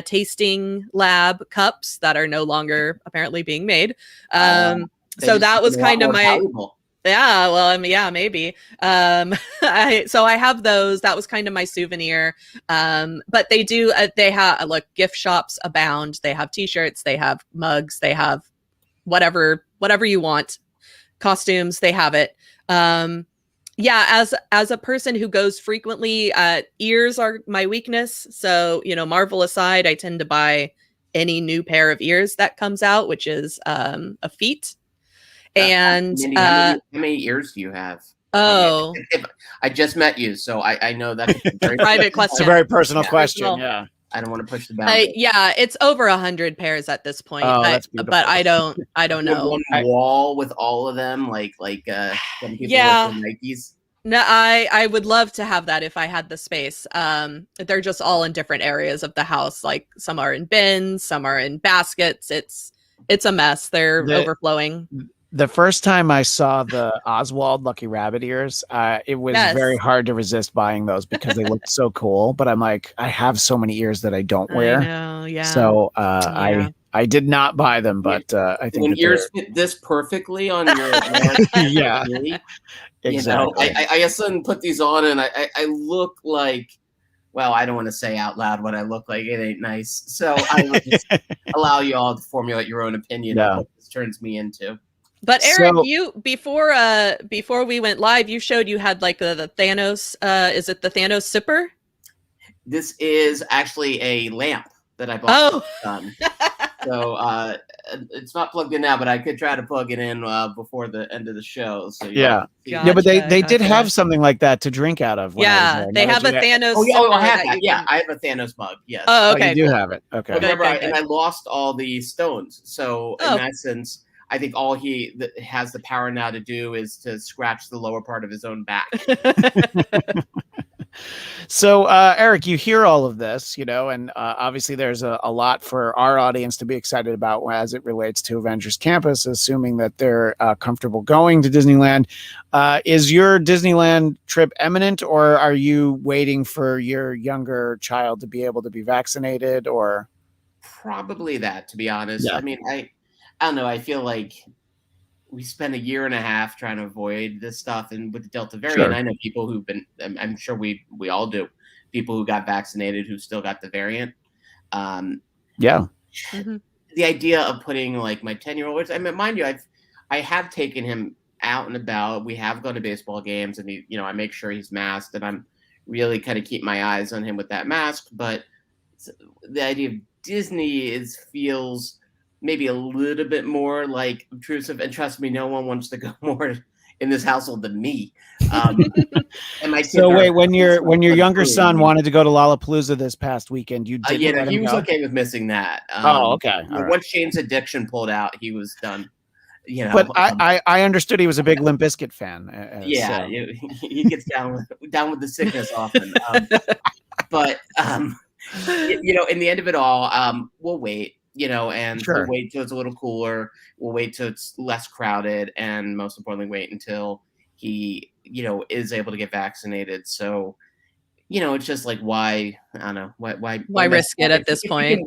tasting lab cups that are no longer apparently being made. So that was kind of my valuable. Yeah, well, I mean, yeah, maybe. So I have those. That was kind of my souvenir. But they have gift shops abound. They have T-shirts, they have mugs, they have whatever you want, costumes. They have it. As a person who goes frequently, ears are my weakness. So Marvel aside, I tend to buy any new pair of ears that comes out, which is a feat. And Mindy, how many ears do you have? Oh, I just met you, so I know that's a very private question. It's a very personal question. Yeah, I don't want to push the boundary. It's over 100 pairs at this point. That's but I don't know. One wall with all of them, like some people with Nikes. No, I would love to have that if I had the space. They're just all in different areas of the house. Like some are in bins, some are in baskets. It's a mess. They're overflowing. The first time I saw the Oswald Lucky Rabbit ears, it was very hard to resist buying those because they looked so cool. But I'm like, I have so many ears that I don't wear. I know, yeah. So I did not buy them, but I think when ears fit this perfectly on your exactly. I suddenly put these on and I look like well, I don't want to say out loud what I look like. It ain't nice. So I will just allow you all to formulate your own opinion of what this turns me into. But Eric, you before we went live, you showed you had like the Thanos. Is it the Thanos sipper? This is actually a lamp that I bought. Oh. So it's not plugged in now, but I could try to plug it in before the end of the show. So yeah, but they did have something like that to drink out of. Yeah, they have a Thanos. I have that. Yeah, I have a Thanos mug. Yes. Oh, okay. You do have it. Okay. But remember, I lost all the stones. So in essence, I think all he has the power now to do is to scratch the lower part of his own back. So, Eric, you hear all of this, and obviously there's a lot for our audience to be excited about as it relates to Avengers Campus, assuming that they're comfortable going to Disneyland. Is your Disneyland trip imminent, or are you waiting for your younger child to be able to be vaccinated? Or probably that, to be honest. Yeah. I mean, I don't know. I feel like we spent a year and a half trying to avoid this stuff, and with the Delta variant, I know people who've been. I'm sure we all do. People who got vaccinated who still got the variant. Yeah. The idea of putting like my 10-year-old. I mean, mind you, I have taken him out and about. We have gone to baseball games, and I make sure he's masked, and I'm really kind of keep my eyes on him with that mask. But the idea of Disney feels maybe a little bit more like obtrusive, and trust me, no one wants to go more in this household than me. And my so wait, when your younger son wanted to go to Lollapalooza this past weekend, you didn't let him he was go? Okay with missing that. Okay. Once Shane's addiction pulled out, he was done. But I understood he was a big Limp Bizkit fan. Yeah, he gets down with the sickness often. But in the end of it all, we'll wait. And we'll wait till it's a little cooler. We'll wait till it's less crowded, and most importantly, wait until he, is able to get vaccinated. So, it's just like, why? I don't know. Why risk it at this point?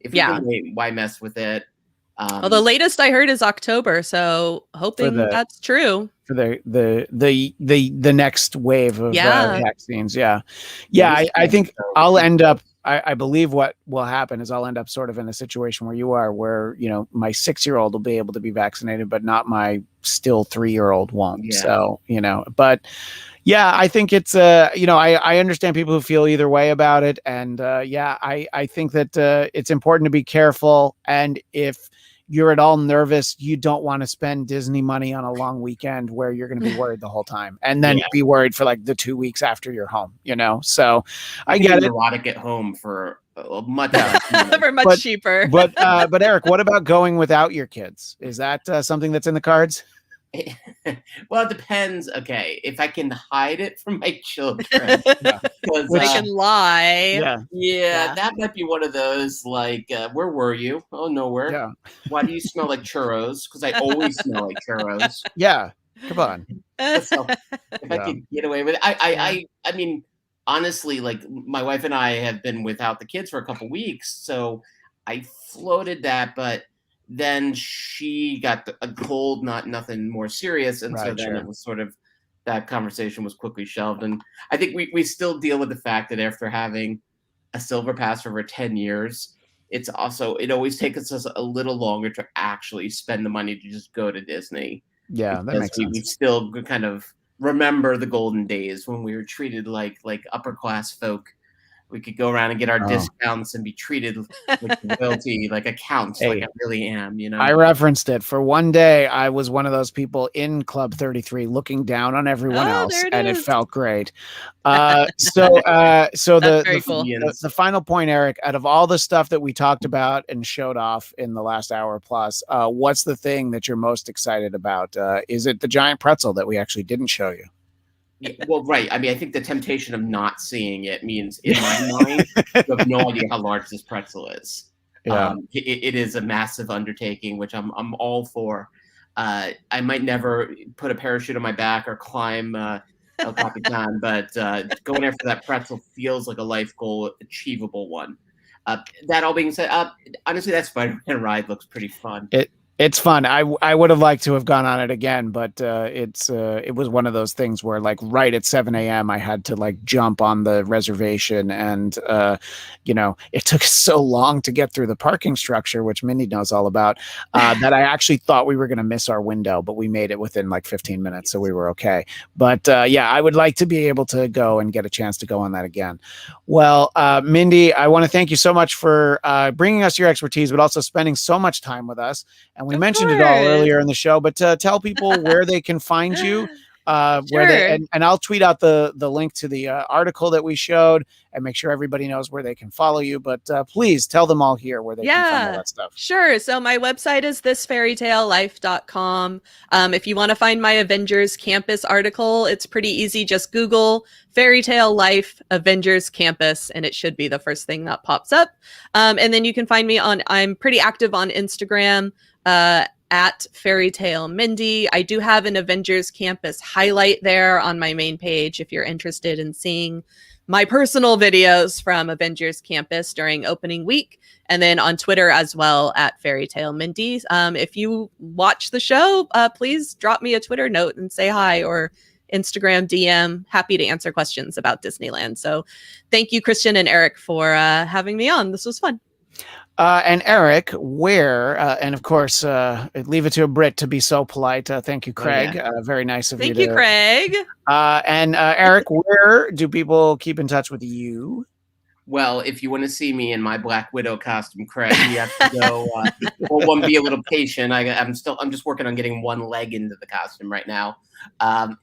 If you can wait, why mess with it? Well, the latest I heard is October, so hoping that's true for the next wave of vaccines. Yeah. I think I'll end up. I believe what will happen is I'll end up sort of in a situation where you are, where, my 6-year-old will be able to be vaccinated, but not my still 3-year-old won't. Yeah. So, but yeah, I think it's, I understand people who feel either way about it. And I think that it's important to be careful. And if you're at all nervous, you don't want to spend Disney money on a long weekend where you're going to be worried the whole time, and then be worried for like the 2 weeks after you're home, So I get it. Erotic at home for much cheaper. But Eric, what about going without your kids? Is that something that's in the cards? Well, it depends. Okay, if I can hide it from my children, because I can lie. Yeah, that might be one of those. Like, where were you? Oh, nowhere. Yeah. Why do you smell like churros? Because I always smell like churros. Yeah, come on. So, if I could get away with it, I mean, honestly, like my wife and I have been without the kids for a couple weeks, so I floated that, but then she got a cold, nothing more serious. And so then it was sort of, that conversation was quickly shelved. And I think we still deal with the fact that after having a silver pass for over 10 years, it always takes us a little longer to actually spend the money to just go to Disney. Yeah, that makes sense. We still kind of remember the golden days when we were treated like upper class folk. We could go around and get our discounts and be treated like royalty, like accounts, like I really am, I referenced it. For one day, I was one of those people in Club 33 looking down on everyone else, and it felt great. So the final point, Eric, out of all the stuff that we talked about and showed off in the last hour plus, what's the thing that you're most excited about? Is it the giant pretzel that we actually didn't show you? Yeah, well, right. I mean, I think the temptation of not seeing it means, in my mind, you have no idea how large this pretzel is. Yeah. It is a massive undertaking, which I'm all for. I might never put a parachute on my back or climb El Capitan, but going after that pretzel feels like a life goal, achievable one. That all being said, honestly, that Spider-Man ride looks pretty fun. It's fun. I would have liked to have gone on it again, but it was one of those things where like right at 7 a.m. I had to like jump on the reservation, and it took so long to get through the parking structure, which Mindy knows all about, that I actually thought we were going to miss our window, but we made it within like 15 minutes, so we were okay. But yeah, I would like to be able to go and get a chance to go on that again. Well, Mindy, I want to thank you so much for bringing us your expertise, but also spending so much time with us. And we mentioned it all earlier in the show, but tell people where they can find you, where they, and I'll tweet out the link to the article that we showed and make sure everybody knows where they can follow you. But please tell them all here where they can find all that stuff. Sure. So my website is thisfairytalelife.com. If you want to find my Avengers Campus article, it's pretty easy. Just Google Fairy Tale Life Avengers Campus, and it should be the first thing that pops up. And then you can find me I'm pretty active on Instagram, at Fairy Tale Mindy. I do have an Avengers Campus highlight there on my main page if you're interested in seeing my personal videos from Avengers Campus during opening week, and then on Twitter as well at Fairy Tale Mindy. If you watch the show, please drop me a Twitter note and say hi, or Instagram DM. Happy to answer questions about Disneyland. So thank you, Christian and Eric, for having me on. This was fun. And Eric, and of course, leave it to a Brit to be so polite. Thank you, Craig. Very nice of you. Thank you, Craig. And Eric, where do people keep in touch with you? Well, if you want to see me in my Black Widow costume, Craig, you have to go. One, be a little patient. I'm just working on getting one leg into the costume right now.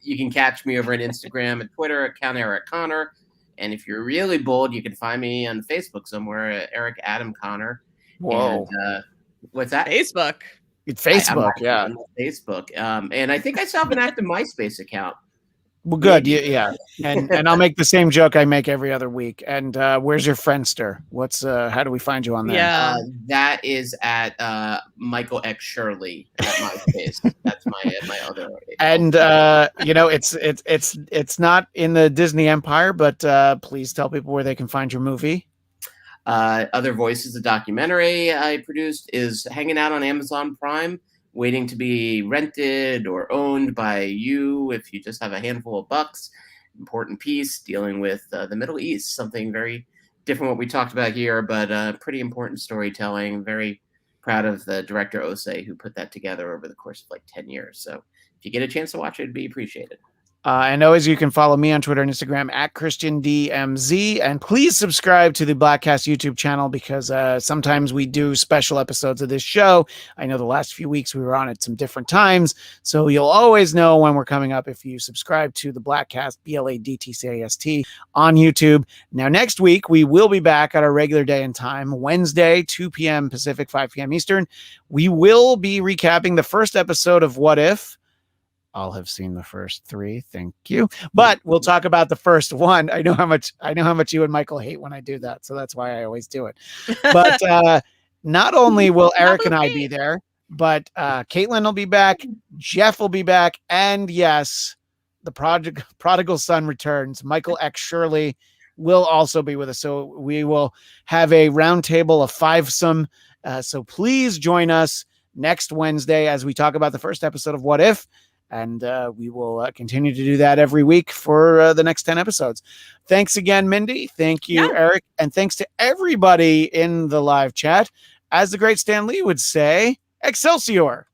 You can catch me over on Instagram and Twitter at Conner. And if you're really bold, you can find me on Facebook somewhere, Eric Adam Conner. Whoa. And, what's that? Facebook. Facebook, yeah. Facebook. And I think I still have an active MySpace account. Well, good. Yeah. And I'll make the same joke I make every other week. And where's your Friendster? How do we find you on there? Yeah. That is at Michael X Shirley at MySpace. That's my other. And it's not in the Disney empire, but please tell people where they can find your movie. Other Voices, a documentary I produced, is hanging out on Amazon Prime, waiting to be rented or owned by you if you just have a handful of bucks. Important piece dealing with the Middle East, something very different what we talked about here, but pretty important storytelling. Very proud of the director Osei, who put that together over the course of like 10 years. So if you get a chance to watch it, it'd be appreciated. And always, you can follow me on Twitter and Instagram at ChristianDMZ. And please subscribe to the Blackcast YouTube channel, because sometimes we do special episodes of this show. I know the last few weeks we were on at some different times, so you'll always know when we're coming up if you subscribe to the Blackcast, BLADTCAST, on YouTube. Now, next week, we will be back at our regular day and time, Wednesday, 2 p.m. Pacific, 5 p.m. Eastern. We will be recapping the first episode of What If. I'll have seen the first 3. Thank you. But we'll talk about the first one. I know how much you and Michael hate when I do that, so that's why I always do it. But not only will Eric and I be there, but Kaitlin will be back, Jeff will be back, and yes, the prodigal son returns. Michael X Shirley will also be with us. So we will have a roundtable of fivesome. So please join us next Wednesday as we talk about the first episode of What If. And we will continue to do that every week for the next 10 episodes. Thanks again, Mindy. Thank you, Eric. And thanks to everybody in the live chat. As the great Stan Lee would say, Excelsior.